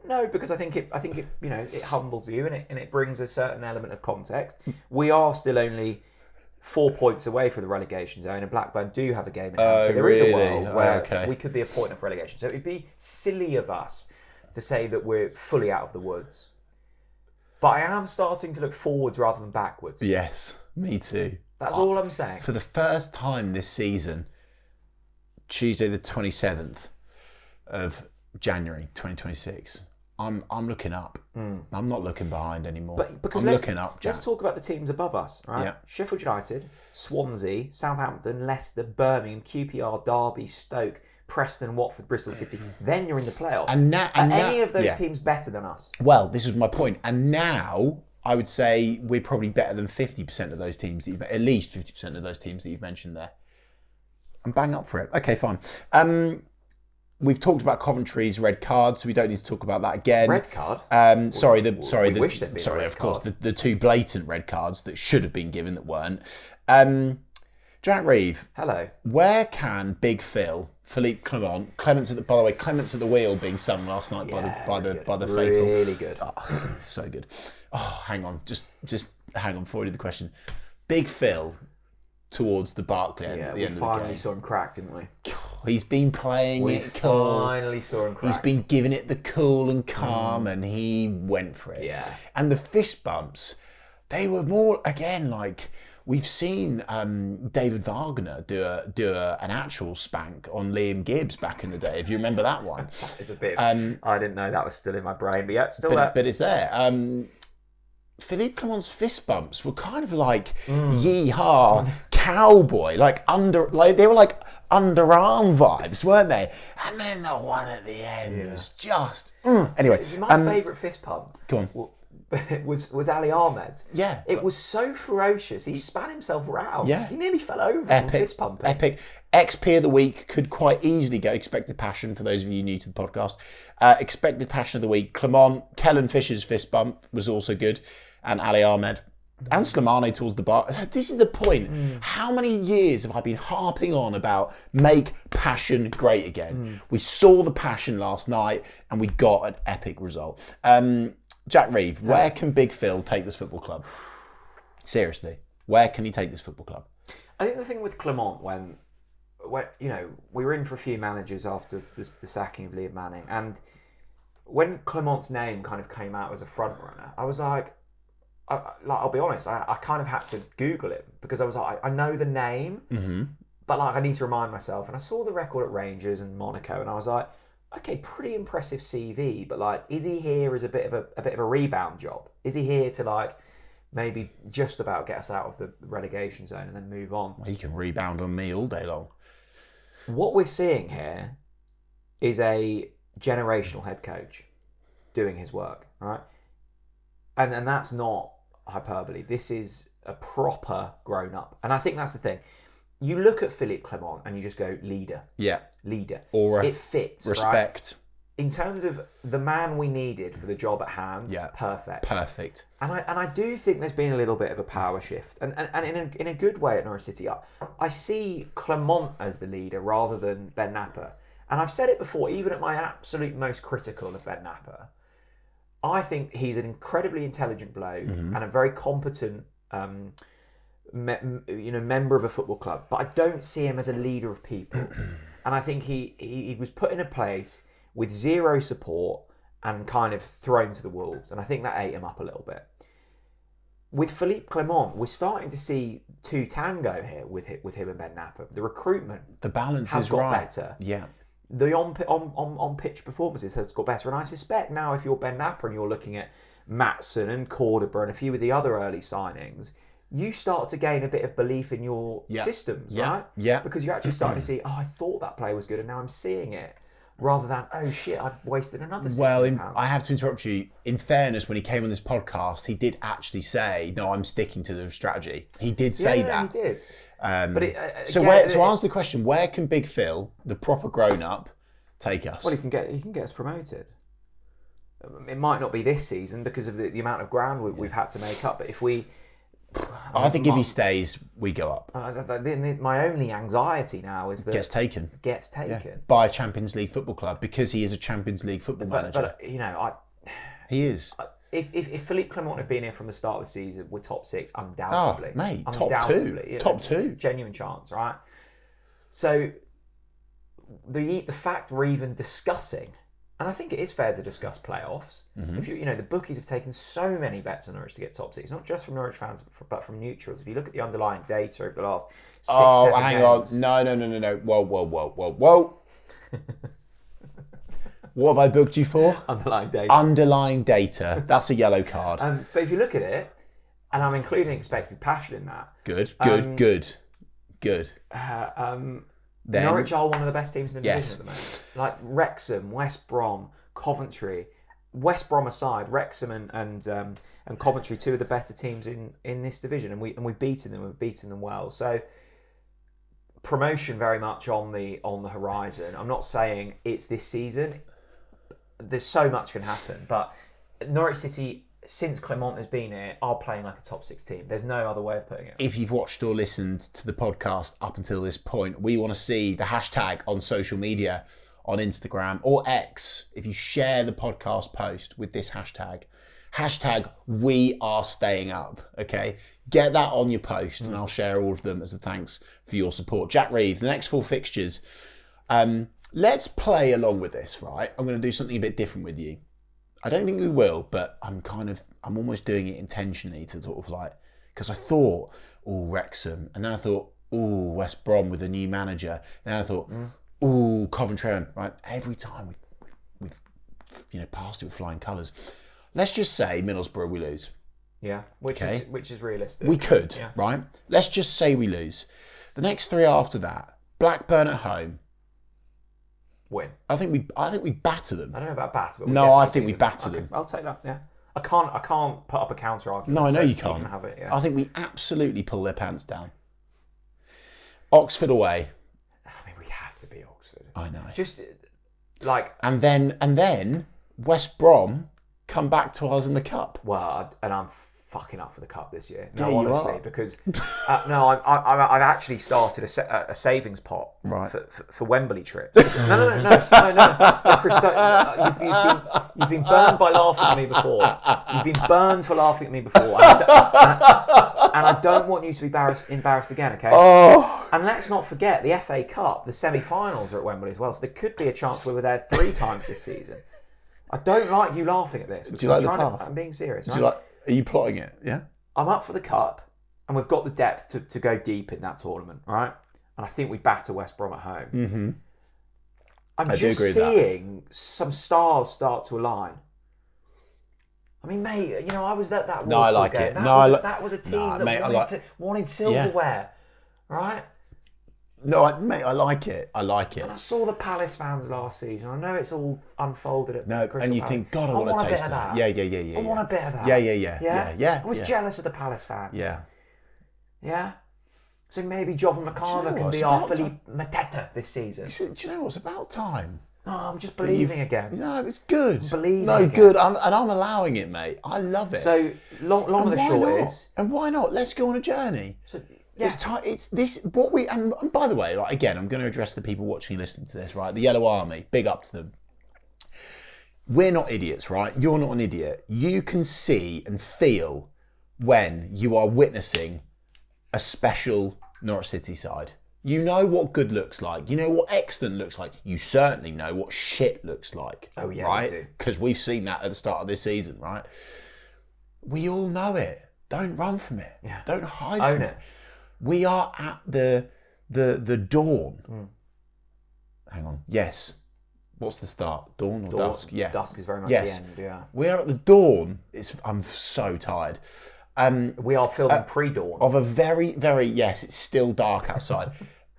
No, because I think it it humbles you and it brings a certain element of context. We are still only 4 points away from the relegation zone, and Blackburn do have a game in hand. So there is a world where we could be a point of relegation. So it'd be silly of us to say that we're fully out of the woods. But I am starting to look forwards rather than backwards. Yes, me too. That's all I'm saying. For the first time this season, Tuesday the 27th of January 2026, I'm looking up. I'm not looking behind anymore. But because I'm looking up, Jack. Let's talk about the teams above us, right? Yeah. Sheffield United, Swansea, Southampton, Leicester, Birmingham, QPR, Derby, Stoke, Preston, Watford, Bristol City. Then you're in the playoffs. Are any of those teams better than us? Well, this is my point. And now I would say we're probably better than 50% of those teams at least 50% of those teams that you've mentioned there. I'm bang up for it. Okay, fine. We've talked about Coventry's red card, so we don't need to talk about that again. Red card? Wish there'd been a red of course, card. the 2 blatant red cards that should have been given that weren't. Jack Reeve. Hello. Where can Big Phil, Philippe Clement, Clement's at the wheel being sung last night by the faithful. Really good. Oh, so good. Oh, hang on, just hang on before we do the question. Big Phil towards the Barclay end at the end of the game. We finally saw him crack, didn't we? He's been playing it cool. Finally saw him crack. He's been giving it the cool and calm, and he went for it. Yeah. And the fist bumps, they were more again like we've seen David Wagner do an actual spank on Liam Gibbs back in the day. If you remember that one, it's a bit. I didn't know that was still in my brain, but yeah, still there. But it's there. Philippe Clement's fist bumps were kind of like yee-haw cowboy, they were like underarm vibes, weren't they? And then the one at the end was just anyway. My favourite fist pump. Go on. Was Ali Ahmed's. Yeah. It was so ferocious. He span himself round. Yeah. He nearly fell over from fist pumping. Epic. XP of the week could quite easily go Expected Passion for those of you new to the podcast. Expected Passion of the week. Kellen Fisher's fist bump was also good. And Ali Ahmed. And Slimane towards the bar. This is the point. How many years have I been harping on about make passion great again? We saw the passion last night and we got an epic result. Jack Reeve, where can Big Phil take this football club? Seriously, where can he take this football club? I think the thing with Clement, when we were in for a few managers after the sacking of Liam Manning, and when Clement's name kind of came out as a front runner, I was like, I'll be honest, I kind of had to Google it because I was like, I know the name, but like I need to remind myself. And I saw the record at Rangers and Monaco, and I was like, okay, pretty impressive CV, but like, is he here as a bit of a rebound job? Is he here to like maybe just about get us out of the relegation zone and then move on? Well, he can rebound on me all day long. What we're seeing here is a generational head coach doing his work, right? And that's not hyperbole. This is a proper grown-up. And I think that's the thing. You look at Philippe Clement and you just go, leader. Yeah. Leader. Aura. It fits, respect. Right? In terms of the man we needed for the job at hand, yeah. Perfect. And I do think there's been a little bit of a power shift. And in a good way at Norwich City. I see Clement as the leader rather than Ben Napper. And I've said it before, even at my absolute most critical of Ben Napper, I think he's an incredibly intelligent bloke and a very competent member of a football club. But I don't see him as a leader of people. And I think he was put in a place with zero support and kind of thrown to the wolves. And I think that ate him up a little bit. With Philippe Clement, we're starting to see two tango here with him and Ben Napper. The recruitment, the balance has is got right. better. Yeah. The on pitch performances has got better, and I suspect now if you're Ben Napper and you're looking at Maatson and Cordoba and a few of the other early signings, you start to gain a bit of belief in your systems, right? Yeah. Because you're actually starting to see, I thought that play was good, and now I'm seeing it. Rather than, oh shit, I've wasted another £600. Well, I have to interrupt you. In fairness, when he came on this podcast, he did actually say, no, I'm sticking to the strategy. He did say that. He did. So answer the question, where can Big Phil, the proper grown-up, take us? Well, he can get us promoted. It might not be this season because of the amount of ground we've had to make up, but if we... I think if he stays, we go up. My only anxiety now is that... Gets taken. Yeah. By a Champions League football club, because he is a Champions League football manager. But he is. If Philippe Clement had been here from the start of the season, we're top six, undoubtedly. Oh, mate, undoubtedly, top two. Genuine chance, right? So, the fact we're even discussing... And I think it is fair to discuss playoffs. If the bookies have taken so many bets on Norwich to get top six, not just from Norwich fans, but from neutrals. If you look at the underlying data over the last 6-7 hang games, on. No. Whoa. What have I booked you for? Underlying data. That's a yellow card. But if you look at it, and I'm including expected passion in that. Good. Norwich are one of the best teams in the division at the moment. Like Wrexham, West Brom, Coventry. West Brom aside, Wrexham and Coventry, two of the better teams in this division, and we've beaten them. We've beaten them well. So promotion very much on the horizon. I'm not saying it's this season. There's so much can happen, but Norwich City, since Clement has been here, are playing like a top six team. There's no other way of putting it. If you've watched or listened to the podcast up until this point, we want to see the hashtag on social media, on Instagram or X. If you share the podcast post with this hashtag we are staying up, okay? Get that on your post and I'll share all of them as a thanks for your support. Jack Reeve, the next 4 fixtures. Let's play along with this, right? I'm going to do something a bit different with you. I don't think we will, but I'm almost doing it intentionally to sort of like, because I thought, Wrexham, and then I thought, West Brom with a new manager, and then I thought, Coventry, right? Every time we've passed it with flying colours. Let's just say Middlesbrough we lose. Yeah, which is realistic. We could, right? Let's just say we lose. The next 3 after that, Blackburn at home. Win. I think we batter them. I don't know about batter, but I think we batter them. I'll take that. Yeah, I can't put up a counter argument. No, I know you can't. You can have it. Yeah. I think we absolutely pull their pants down. Oxford away. I mean, we have to beat Oxford. I know. Just like and then West Brom come back to us in the cup. Well, and I'm fucking up for the cup this year. Yeah, No, you honestly, are. because I've actually started a savings pot Right. for Wembley trips. No, Chris, you've been burned by laughing at me before. You've been burned for laughing at me before, and I don't want you to be embarrassed again. Okay. Oh. And let's not forget the FA Cup, the semi-finals are at Wembley as well, so there could be a chance we were there 3 times this season. I don't like you laughing at this. Do you like the path? I'm being serious. Do you like? Are you plotting it? Yeah. I'm up for the cup, and we've got the depth to go deep in that tournament, right? And I think we batter West Brom at home. Mm-hmm. I'm just seeing some stars start to align. I mean, mate, I was at that No, I Warsaw like game. it. That was a team that mate, wanted silverware, right? No, mate, I like it. I like it. And I saw the Palace fans last season. I know it's all unfolded at Crystal and you Palace. think, God, I want to taste that. Yeah. I want a bit of that. Yeah. I was jealous of the Palace fans. Yeah. So maybe Jovan McCarver can be our Philippe Mateta this season. Do you know what's about time? No, I'm just believing again. No, it's good. Believing no, again. good. I'm allowing it, mate. I love it. So long and the short is, and why not? Let's go on a journey. So, yeah. It's this what we and by the way, like again, I'm going to address the people watching and listening to this, right? The Yellow Army, big up to them. We're not idiots, right? You're not an idiot. You can see and feel when you are witnessing a special Norwich City side. You know what good looks like. You know what excellent looks like. You certainly know what shit looks like. Oh yeah, right? we do. Because we've seen that at the start of this season, right? We all know it. Don't run from it. Yeah. Don't hide Own from it. We are at the dawn. Hang on. Yes. What's the start? Dawn or dusk? Yeah. Dusk is very much Yes. the end, yeah. We're at the dawn. I'm so tired. We are filming pre-dawn. Of a very, very, yes, it's still dark outside,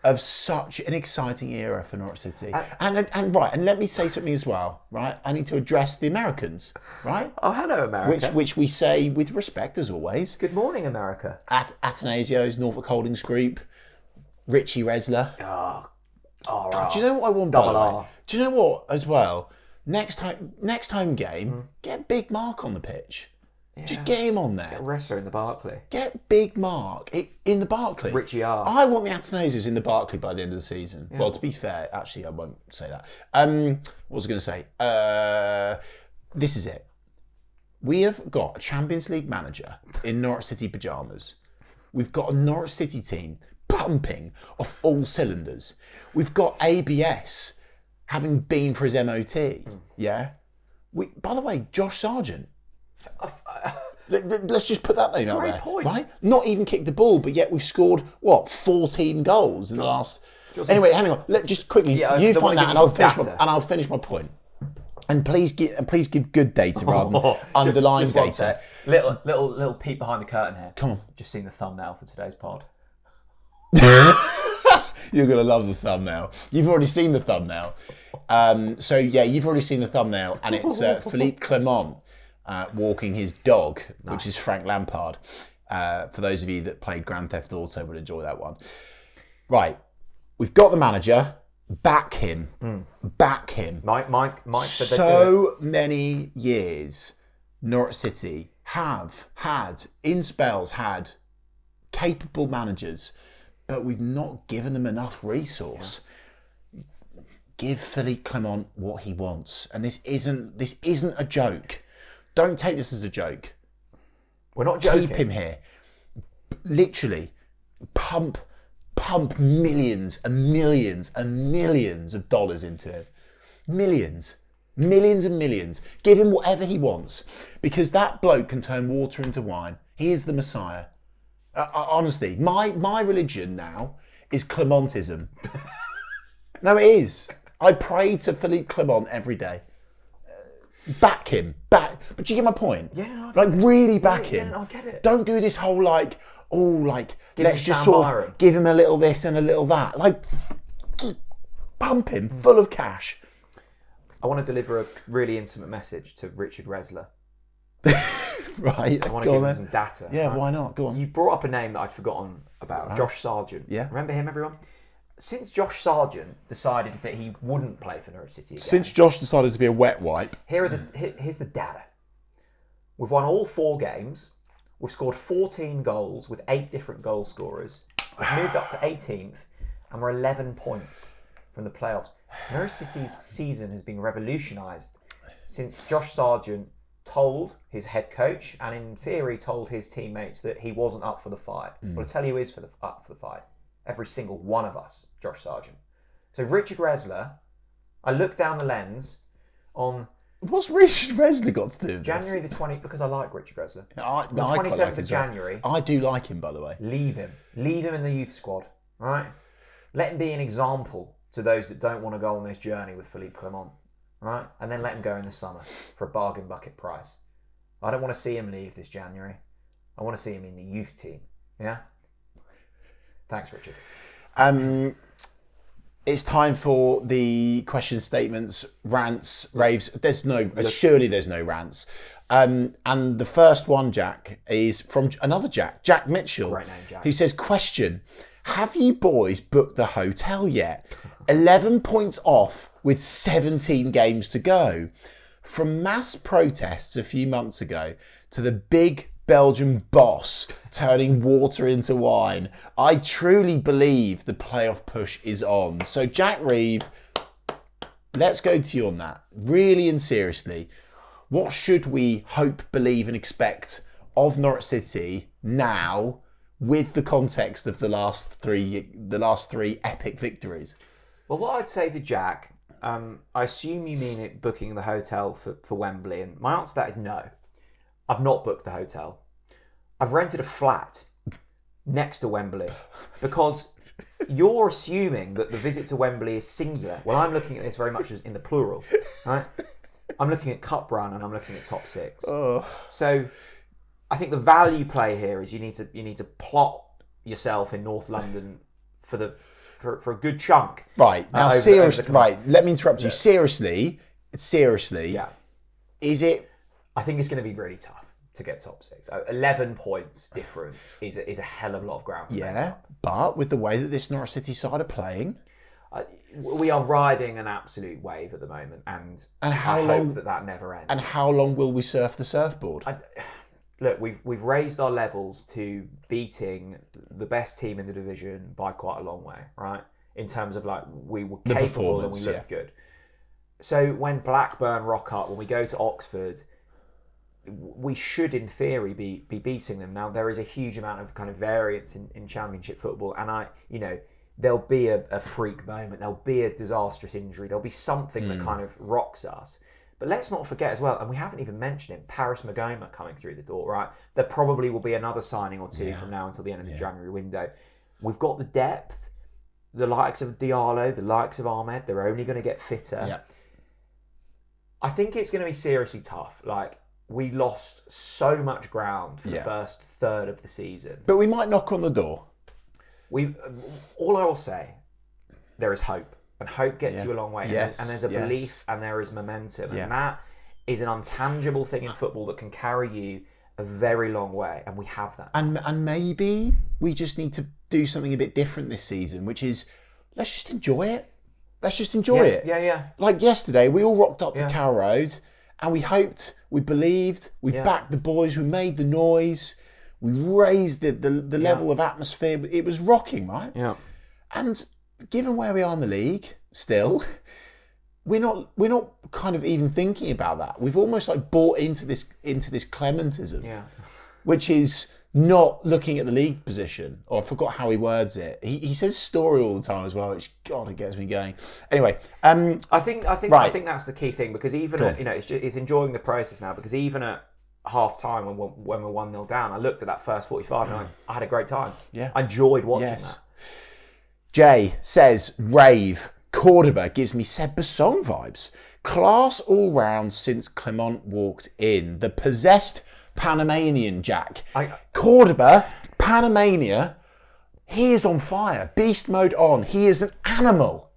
of such an exciting era for Norwich City. And let me say something as well, right? I need to address the Americans, right? Oh, hello, America. Which we say with respect, as always. Good morning, America. At Atenasio's, Norfolk Holdings Group, Richie Resler. Oh, right. Do you know what I want, by the way? Do you know what, as well? Next home game, get Big Mark on the pitch. Yeah. Just get him on there. Get Wrestler in the Barclay. Get Big Mark in the Barclay. Richie R. I want the Atenasios in the Barclay by the end of the season. Yeah. Well, to be fair, actually, I won't say that. What was I going to say? This is it. We have got a Champions League manager in Norwich City pyjamas. We've got a Norwich City team pumping off all cylinders. We've got ABS having been for his MOT. Yeah. By the way, Josh Sargent. Let's just put that name out there. Great point. Right? Not even kicked the ball, but yet we've scored 14 goals in the last. Anyway, hang on. Just quickly, you find that, and I'll finish my point. And please give good data rather than underlying data. Little peek behind the curtain here. Come on. Just seen the thumbnail for today's pod. You're going to love the thumbnail. You've already seen the thumbnail. You've already seen the thumbnail, and it's Philippe Clement walking his dog, which is Frank Lampard. For those of you that played Grand Theft Auto would enjoy that one. Right. We've got the manager. Back him. Back him. Mike said so many years Norwich City have had, in spells, had capable managers, but we've not given them enough resource. Yeah. Give Philippe Clement what he wants. And this isn't a joke. Don't take this as a joke. We're not joking. Keep him here. Literally, pump millions and millions and millions of dollars into him. Millions and millions. Give him whatever he wants, because that bloke can turn water into wine. He is the Messiah. Honestly, my religion now is Clementism. No, it is. I pray to Philippe Clement every day. Back him. But do you get my point? Yeah, really back him. Yeah, I get it. Don't do this whole let's just Sam sort Byron. of give him a little this and a little that. Pump him full of cash. I want to deliver a really intimate message to Richard Resler. Right. I want to give him some data. Yeah, right? Why not? Go on. You brought up a name that I'd forgotten about, right. Josh Sargent. Yeah. Remember him, everyone? Since Josh Sargent decided that he wouldn't play for Norwich City again. Since Josh decided to be a wet wipe. Here's the data. We've won all 4 games. We've scored 14 goals with 8 different goal scorers. We've moved up to 18th, and we're 11 points from the playoffs. Norwich City's season has been revolutionised since Josh Sargent told his head coach, and in theory told his teammates, that he wasn't up for the fight. Well, I tell you who is up for the fight. Every single one of us, Josh Sargent. So Richard Resler, I looked down the lens on... What's Richard Resler got to do with January the 20th, because I like Richard Resler. I The 27th of January. I do like him, by the way. Leave him. Leave him in the youth squad, right? Let him be an example to those that don't want to go on this journey with Philippe Clement, right? And then let him go in the summer for a bargain bucket price. I don't want to see him leave this January. I want to see him in the youth team, yeah? Thanks, Richard. It's time for the question statements, rants, raves. Surely there's no rants. And the first one, Jack, is from another Jack Mitchell. Great name, Jack. Who says, question, have you boys booked the hotel yet? 11 points off with 17 games to go. From mass protests a few months ago to the big Belgian boss turning water into wine, I truly believe the playoff push is on. So Jack Reeve, let's go to you on that. Really and seriously, what should we hope, believe and expect of Norwich City now, with the context of the last three epic victories? Well, what I'd say to Jack, I assume you mean it booking the hotel for Wembley, and my answer to that is no. I've not booked the hotel. I've rented a flat next to Wembley, because you're assuming that the visit to Wembley is singular. Well, I'm looking at this very much as in the plural, right? I'm looking at cup run and I'm looking at top 6. Oh. So I think the value play here is you need to plot yourself in North London for a good chunk. Right. Now, seriously, right, let me interrupt you. Seriously, yeah. Is it... I think it's going to be really tough to get top 6. 11 points difference is a hell of a lot of ground to make up. But with the way that this Norwich City side are playing... we are riding an absolute wave at the moment, and how long hope that never ends. And how long will we surf the surfboard? Look, we've raised our levels to beating the best team in the division by quite a long way, right? In terms of, like, we were capable and we looked good. So when Blackburn rock up, when we go to Oxford, we should, in theory, be beating them. Now, there is a huge amount of kind of variance in Championship football, and there'll be a freak moment, there'll be a disastrous injury, there'll be something that kind of rocks us. But let's not forget as well, and we haven't even mentioned it, Paris Magoma coming through the door, right? There probably will be another signing or two from now until the end of the January window. We've got the depth, the likes of Diallo, the likes of Ahmed, they're only going to get fitter. Yeah. I think it's going to be seriously tough. Like, we lost so much ground for the first third of the season. But we might knock on the door. All I will say, there is hope. And hope gets you a long way. And there's a belief and there is momentum. And that is an intangible thing in football that can carry you a very long way. And we have that. And maybe we just need to do something a bit different this season, which is, let's just enjoy it. Let's just enjoy it. Yeah. Like yesterday, we all rocked up to Carrow Road and we hoped, we believed, we backed the boys, we made the noise, we raised the level of atmosphere. It was rocking, right? Yeah. And given where we are in the league, still, we're not kind of even thinking about that. We've almost like bought into this Clementism, which is not looking at the league position. Or I forgot how he words it. He says story all the time as well, which God, it gets me going. Anyway, I think that's the key thing, because even it's enjoying the process now, because even at half time when we're 1-0 down, I looked at that first 45 and I had a great time. Yeah, I enjoyed watching that. Jay says, rave, Cordoba gives me Seb Basson vibes. Class all round since Clement walked in. The possessed Panamanian, Jack. Cordoba, Panamania, he is on fire. Beast mode on. He is an animal.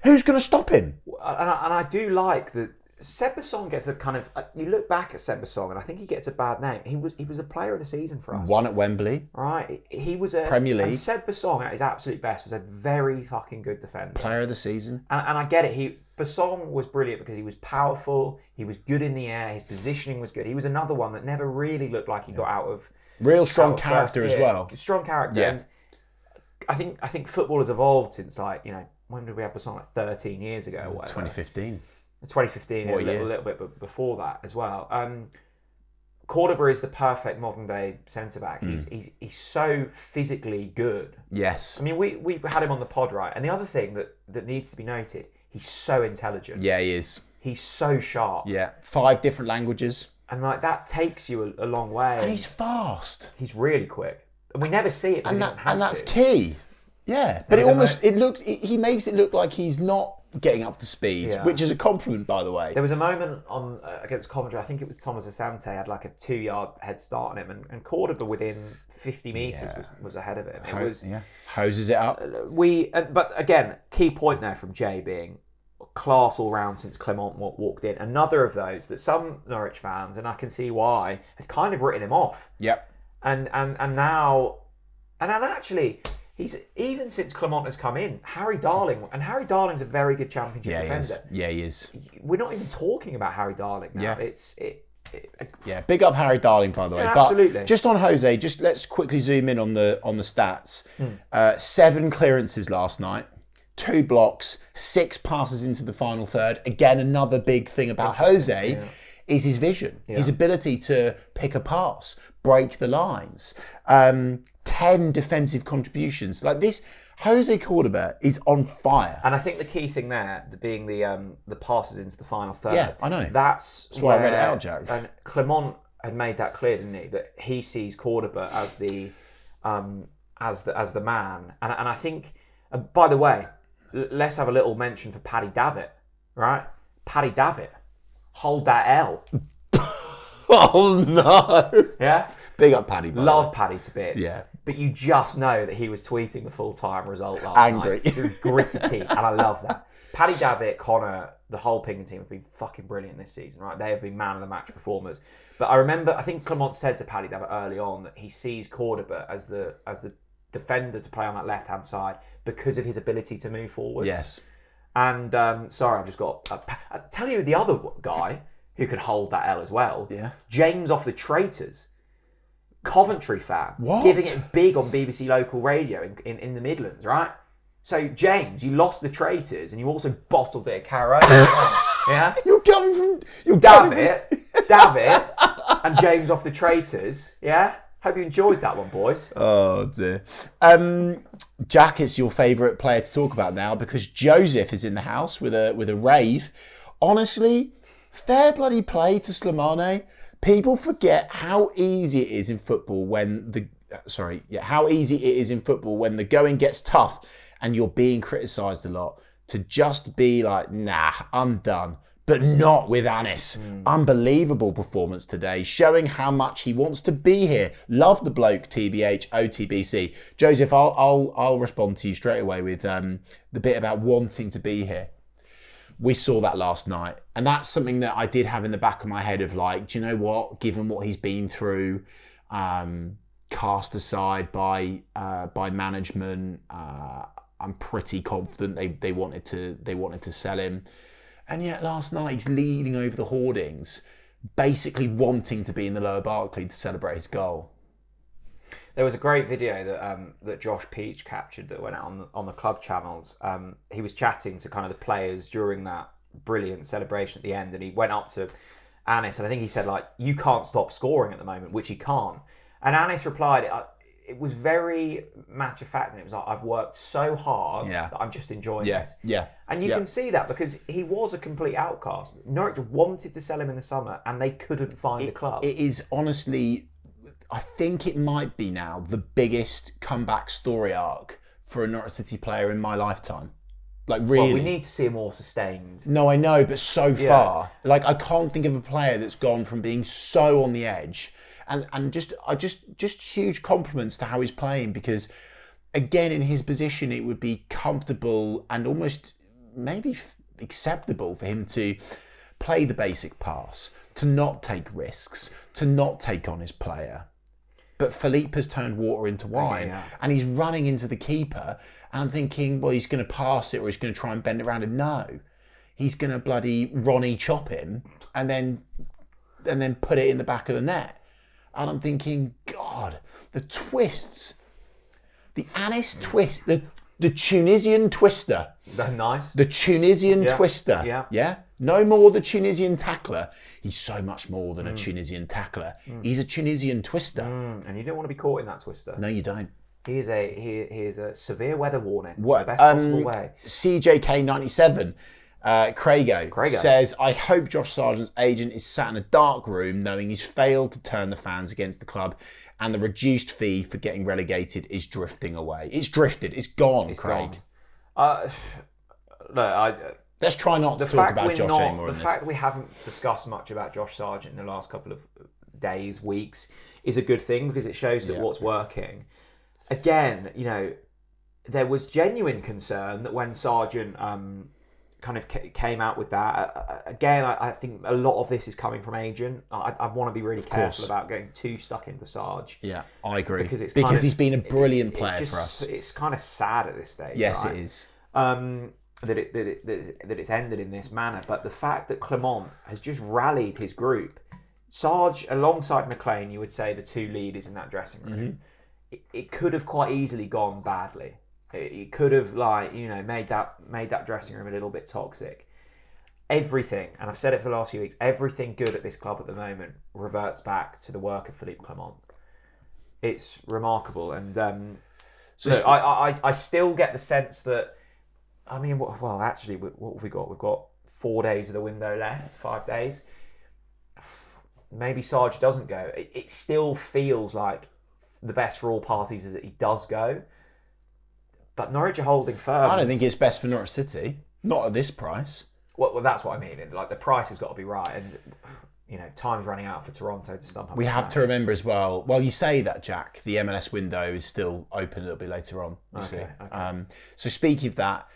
Who's going to stop him? And I do like that Sebasong gets a kind of... you look back at Sebasong and I think he gets a bad name. He was a player of the season for us. Won at Wembley. Right. He was a... Premier League. And Sebasong at his absolute best was a very fucking good defender. Player of the season. And I get it. Basong was brilliant because he was powerful, he was good in the air, his positioning was good. He was another one that never really looked like he got out of... Real strong character as well. Strong character. Yeah. And I think football has evolved since, like, you know, when did we have Basong? Like 13 years ago or whatever. 2015. 2015, a little bit before that as well. Cordoba is the perfect modern day centre back. He's so physically good. Yes. I mean, we had him on the pod, right? And the other thing that needs to be noted, he's so intelligent. Yeah, he is. He's so sharp. Yeah, 5 different languages. And like that takes you a long way. And he's fast. He's really quick. And we never see it because he doesn't have and that's to. key. Yeah, but he makes it look like he's not getting up to speed, which is a compliment, by the way. There was a moment on against Coventry, I think it was Thomas Asante had like a 2-yard head start on him, and Cordoba within 50 metres was ahead of him. It was hoses it up. But again, key point there from Jay being class all round since Clement walked in. Another of those that some Norwich fans, and I can see why, had kind of written him off. Yep. And now actually. He's even since Clement has come in, Harry Darling's a very good Championship defender. He is. We're not even talking about Harry Darling now. Yeah, big up Harry Darling, by the way. But absolutely. Just on Jose, let's quickly zoom in on the stats. 7 clearances last night, 2 blocks, 6 passes into the final third. Again, another big thing about Jose is his vision, his ability to pick a pass, break the lines. 10 defensive contributions. Like this, Jose Cordoba is on fire. And I think the key thing there, being the passes into the final third. Yeah, I know. That's why I read it out, Jack. And Clement had made that clear, didn't he? That he sees Cordoba as the man. And I think, by the way, let's have a little mention for Paddy Davitt, right? Paddy Davitt. Hold that L. Oh no! Yeah, big up Paddy. Love Paddy to bits. Yeah, but you just know that he was tweeting the full-time result last night through gritted teeth, and I love that. Paddy Davitt, Connor, the whole Pington team have been fucking brilliant this season, right? They have been man of the match performers. But I think Clement said to Paddy Davitt early on that he sees Cordoba as the defender to play on that left-hand side because of his ability to move forwards. Yes. And sorry, I've just got. I'll tell you the other guy who could hold that L as well. Yeah. James off the Traitors, Coventry fan, what? Giving it big on BBC local radio in the Midlands, right? So James, you lost the Traitors and you also bottled it at Carrow Road. Yeah. Davitt, and James off the Traitors. Yeah. Hope you enjoyed that one, boys. Oh dear. Jack, it's your favourite player to talk about now because Joseph is in the house with a rave. Honestly, fair bloody play to Slimane. People forget how easy it is in football when the going gets tough and you're being criticised a lot. To just be like, nah, I'm done. But not with Anis. Unbelievable performance today, showing how much he wants to be here. Love the bloke, TBH, OTBC. Joseph, I'll respond to you straight away with the bit about wanting to be here. We saw that last night. And that's something that I did have in the back of my head of like, do you know what? Given what he's been through, cast aside by management, I'm pretty confident they wanted to sell him. And yet last night he's leaning over the hoardings, basically wanting to be in the Lower Barclay to celebrate his goal. There was a great video that Josh Peach captured that went out on the club channels. He was chatting to kind of the players during that brilliant celebration at the end, and he went up to Anis, and I think he said, like, you can't stop scoring at the moment, which he can't. And Anis replied, it was very matter of fact, and it was like, I've worked so hard that I'm just enjoying this. Yeah. And you can see that because he was a complete outcast. Norwich wanted to sell him in the summer and they couldn't find a club. It is honestly, I think it might be now the biggest comeback story arc for a Norwich City player in my lifetime. Like, really. Well, we need to see a more sustained. No, I know, but so far. Like, I can't think of a player that's gone from being so on the edge and just huge compliments to how he's playing, because again, in his position, it would be comfortable and almost maybe acceptable for him to play the basic pass, to not take risks, to not take on his player. But Philippe has turned water into wine, and he's running into the keeper. And I'm thinking, well, he's going to pass it or he's going to try and bend it around him. No, he's going to bloody Ronnie chop him and then put it in the back of the net. And I'm thinking, God, the twists, the Anis twist, the Tunisian twister. Nice. The Tunisian twister. Yeah. No more the Tunisian tackler. He's so much more than a Tunisian tackler. He's a Tunisian twister. And you don't want to be caught in that twister. No, you don't. He is a severe weather warning. What? The best possible way. CJK97, Craigo says, I hope Josh Sargent's agent is sat in a dark room knowing he's failed to turn the fans against the club and the reduced fee for getting relegated is drifting away. It's drifted. It's gone, Craig. Let's try not to talk about Josh anymore. The fact that we haven't discussed much about Josh Sargent in the last couple of days, weeks, is a good thing because it shows that what's working. Again, there was genuine concern that when Sargent kind of came out with that, again, I think a lot of this is coming from agent. I want to be really careful about getting too stuck into Sarge. Yeah, I agree. Because he's been a brilliant player for us. It's kind of sad at this stage. Yes, right? It is. That it's ended in this manner, but the fact that Clement has just rallied his group, Sarge alongside McLean, you would say the two leaders in that dressing room, it could have quite easily gone badly. It could have made that dressing room a little bit toxic. Everything, and I've said it for the last few weeks, everything good at this club at the moment reverts back to the work of Philippe Clement. It's remarkable, and I still get the sense that. I mean, well, actually, what have we got? We've got 4 days of the window left, 5 days. Maybe Sarge doesn't go. It still feels like the best for all parties is that he does go. But Norwich are holding firm. I don't think it's best for Norwich City. Not at this price. Well, that's what I mean. Like the price has got to be right, and time's running out for Toronto to stump up. We have to remember as well. Well, you say that, Jack. The MLS window is still open a little bit later on. Okay. So speaking of that.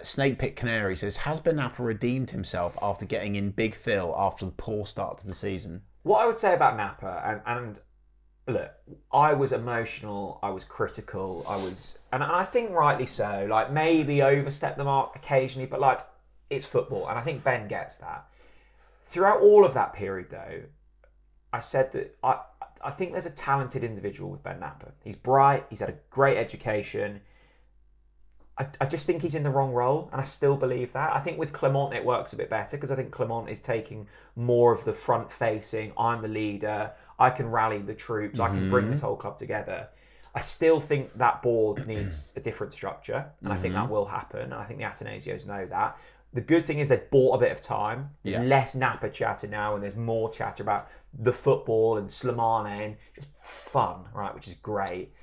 Snake Pit Canary says, has Ben Napper redeemed himself after getting in Big Phil after the poor start to the season? What I would say about Napper, and look, I was emotional, I was critical, and I think rightly so, like maybe overstep the mark occasionally, but like it's football, and I think Ben gets that. Throughout all of that period though, I said that I think there's a talented individual with Ben Napper. He's bright, he's had a great education. I just think he's in the wrong role, and I still believe that. I think with Clement it works a bit better because I think Clement is taking more of the front-facing, I'm the leader, I can rally the troops, I can bring this whole club together. I still think that board needs a different structure, and I think that will happen, and I think the Atenasios know that. The good thing is they've bought a bit of time. There's less Napper chatter now, and there's more chatter about the football and Slimane and just fun, right, which is great.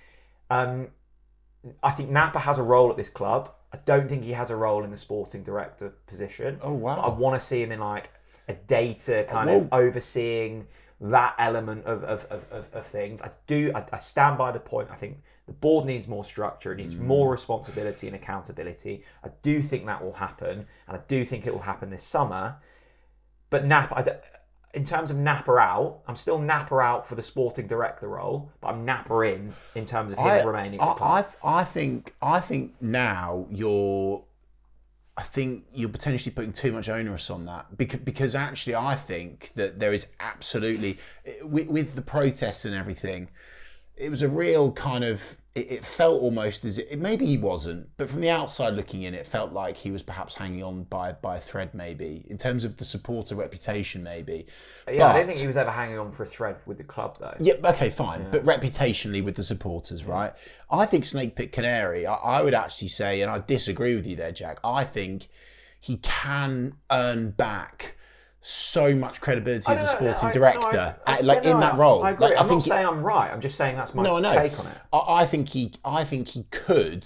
I think Napper has a role at this club. I don't think he has a role in the sporting director position. Oh, wow. But I want to see him in like a data kind of overseeing that element of things. I stand by the point. I think the board needs more structure. It needs more responsibility and accountability. I do think that will happen. And I do think it will happen this summer. But Napper... In terms of Napper out, I'm still Napper out for the sporting director role, but I'm Napper in terms of him remaining at the club. I think now you're potentially putting too much onerous on that because actually I think that there is absolutely with the protests and everything, it was a real kind of. It felt almost as if maybe he wasn't, but from the outside looking in, it felt like he was perhaps hanging on by a thread, maybe in terms of the supporter reputation, maybe. Yeah, I don't think he was ever hanging on for a thread with the club, though. Yeah, okay, fine, but reputationally with the supporters, right? I think Snake Pit Canary. I would actually say, and I disagree with you there, Jack. I think he can earn back so much credibility as a sporting director, in that role. I agree. I'm not saying I'm right. I'm just saying that's my take on it. I think he could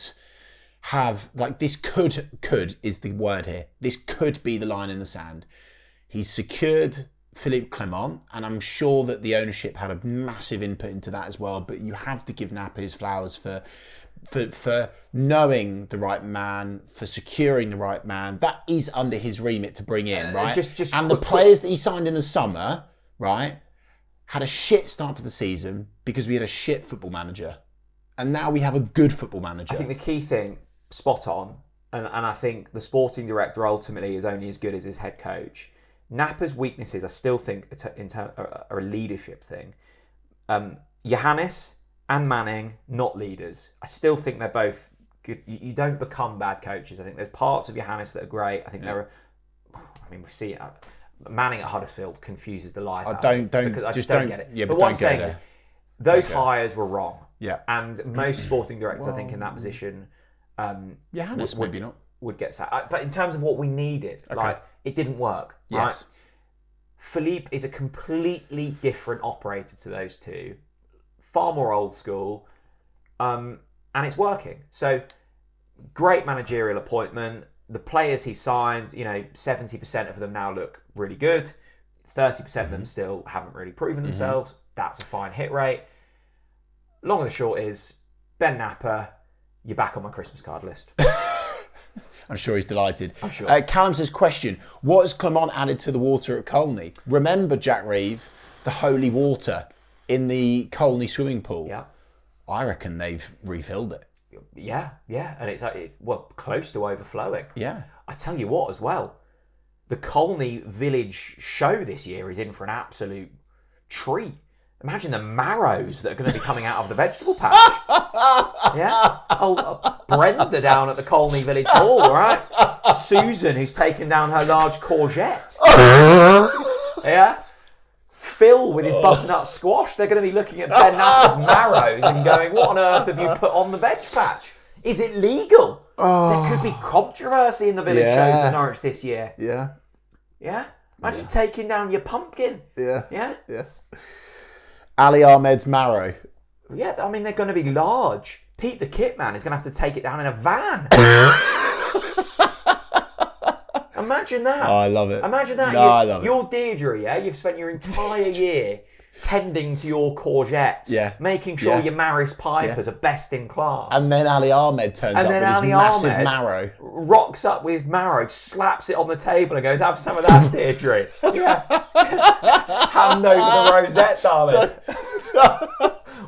have this. Could is the word here. This could be the line in the sand. He's secured Philippe Clement, and I'm sure that the ownership had a massive input into that as well. But you have to give Napa his flowers for knowing the right man, for securing the right man. That is under his remit to bring in, right? The players that he signed in the summer, right, had a shit start to the season because we had a shit football manager. And now we have a good football manager. I think the key thing, spot on, and I think the sporting director ultimately is only as good as his head coach. Napa's weaknesses, I still think, are a leadership thing. Johannes and Manning, not leaders. I still think they're both good. You don't become bad coaches. I think there's parts of Johannes that are great. I think we see it. Manning at Huddersfield confuses the life out of me because I just don't get it. Yeah, but what I'm saying is, those hires were wrong. Yeah. And most sporting directors, I think, in that position, Johannes maybe not, would get sacked. But in terms of what we needed, it didn't work. Yes. Right? Philippe is a completely different operator to those two, far more old school, and it's working. So, great managerial appointment. The players he signed, 70% of them now look really good. 30% of them still haven't really proven themselves. That's a fine hit rate. Long and the short is, Ben Napa, you're back on my Christmas card list. I'm sure he's delighted. I'm sure. Callum says, question, what has Clement added to the water at Colney? Remember, Jack Reeve, the holy water in the Colney swimming pool? Yeah. I reckon they've refilled it. Yeah. And it's close to overflowing. Yeah. I tell you what as well, the Colney Village show this year is in for an absolute treat. Imagine the marrows that are going to be coming out of the vegetable patch. Yeah? Brenda down at the Colney Village Hall, right? Susan, who's taken down her large courgette. Yeah? Phil with his butternut squash. They're going to be looking at Ben Napa's marrows and going, what on earth have you put on the veg patch? Is it legal? There could be controversy in the village shows in Norwich this year. Yeah. Yeah? Imagine taking down your pumpkin. Yeah. Yeah? Yeah. Ali Ahmed's marrow. Yeah, I mean, they're going to be large. Pete the Kit Man is going to have to take it down in a van. Imagine that. Oh, I love it. Imagine that. I love it. You're Deirdre, yeah? You've spent your entire year tending to your courgettes, making sure your Maris Pipers are best in class. And then Ali Ahmed turns up with his massive marrow. Rocks up with his marrow, slaps it on the table and goes, have some of that, Deirdre. Yeah. Hand over the rosette, darling.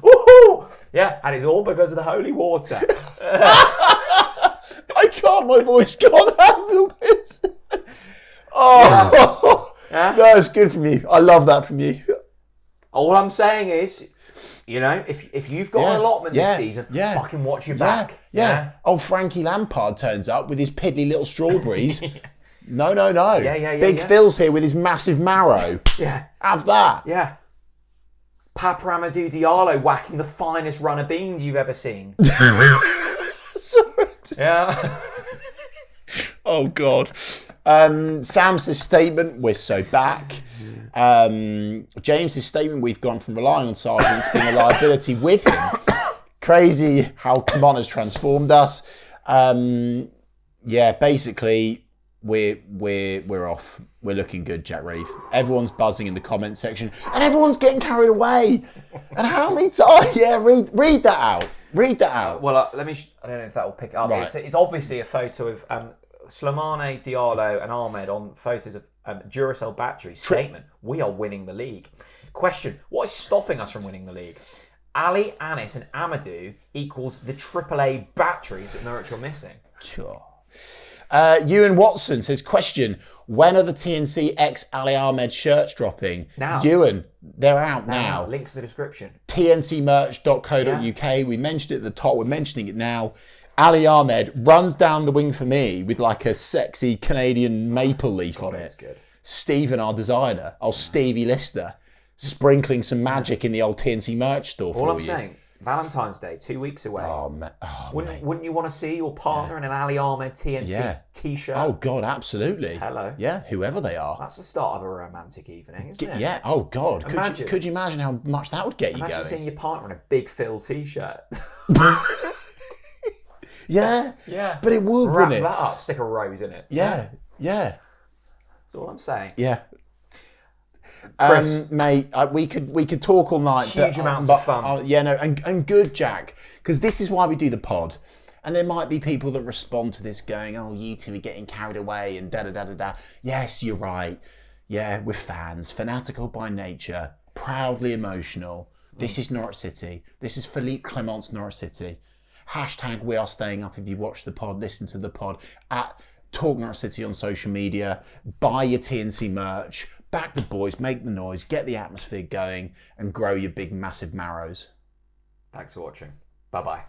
Woohoo! Yeah, and it's all because of the holy water. I can't, my voice can't handle this. Oh, yeah. That's good from you. I love that from you. All I'm saying is, if you've got an allotment this season, fucking watch your back. Yeah. Old Frankie Lampard turns up with his piddly little strawberries. No. Yeah. Big Phil's here with his massive marrow. Yeah. Have that. Yeah. Papa Amadou Diallo whacking the finest run of beans you've ever seen. Sorry. Yeah. Oh, God. Sam's statement, we're so back. James's statement, we've gone from relying on Sargent to being a liability with him. Crazy how Clement has transformed us. Basically, we're off. We're looking good, Jack Reeve. Everyone's buzzing in the comment section, and everyone's getting carried away. And how many times? Yeah, read that out. Read that out. Well, let me. I don't know if that will pick it up. Right. It's obviously a photo of Slimane, Diallo, and Ahmed on photos of Duracell batteries. Statement: we are winning the league. Question: what is stopping us from winning the league? Ali, Anis, and Amadou equals the AAA batteries that Norwich are missing. Sure. Ewan Watson says, question, when are the TNC X Ali Ahmed shirts dropping? Now. Ewan, they're out now. Links in the description. tncmerch.co.uk. We mentioned it at the top. We're mentioning it now. Ali Ahmed runs down the wing for me with like a sexy Canadian maple leaf on it. That's good. Stephen, our designer, Stevie Lister, sprinkling some magic in the old TNC merch store for you. All I'm saying, Valentine's Day, 2 weeks away. Wouldn't you want to see your partner in an Ali Ahmed TNC t-shirt? Oh, God, absolutely. Hello. Yeah, whoever they are. That's the start of a romantic evening, isn't it? Yeah, oh, God. Could you imagine how much that would get you going? Imagine seeing your partner in a Big Phil t-shirt. Yeah. But it would, Wrap wouldn't it? that up, stick a rose in it. Yeah. That's all I'm saying. Yeah. Chris. Mate, we could talk all night. Huge amounts of fun. And good, Jack, because this is why we do the pod. And there might be people that respond to this going, oh, you two are getting carried away and da-da-da-da-da. Yes, you're right. Yeah, we're fans, fanatical by nature, proudly emotional. This is Norwich City. This is Philippe Clement's Norwich City. Hashtag we are staying up. If you watch the pod, listen to the pod at Talk Norwich City on social media. Buy your TNC merch. Back the boys, make the noise, get the atmosphere going and grow your big, massive marrows. Thanks for watching. Bye-bye.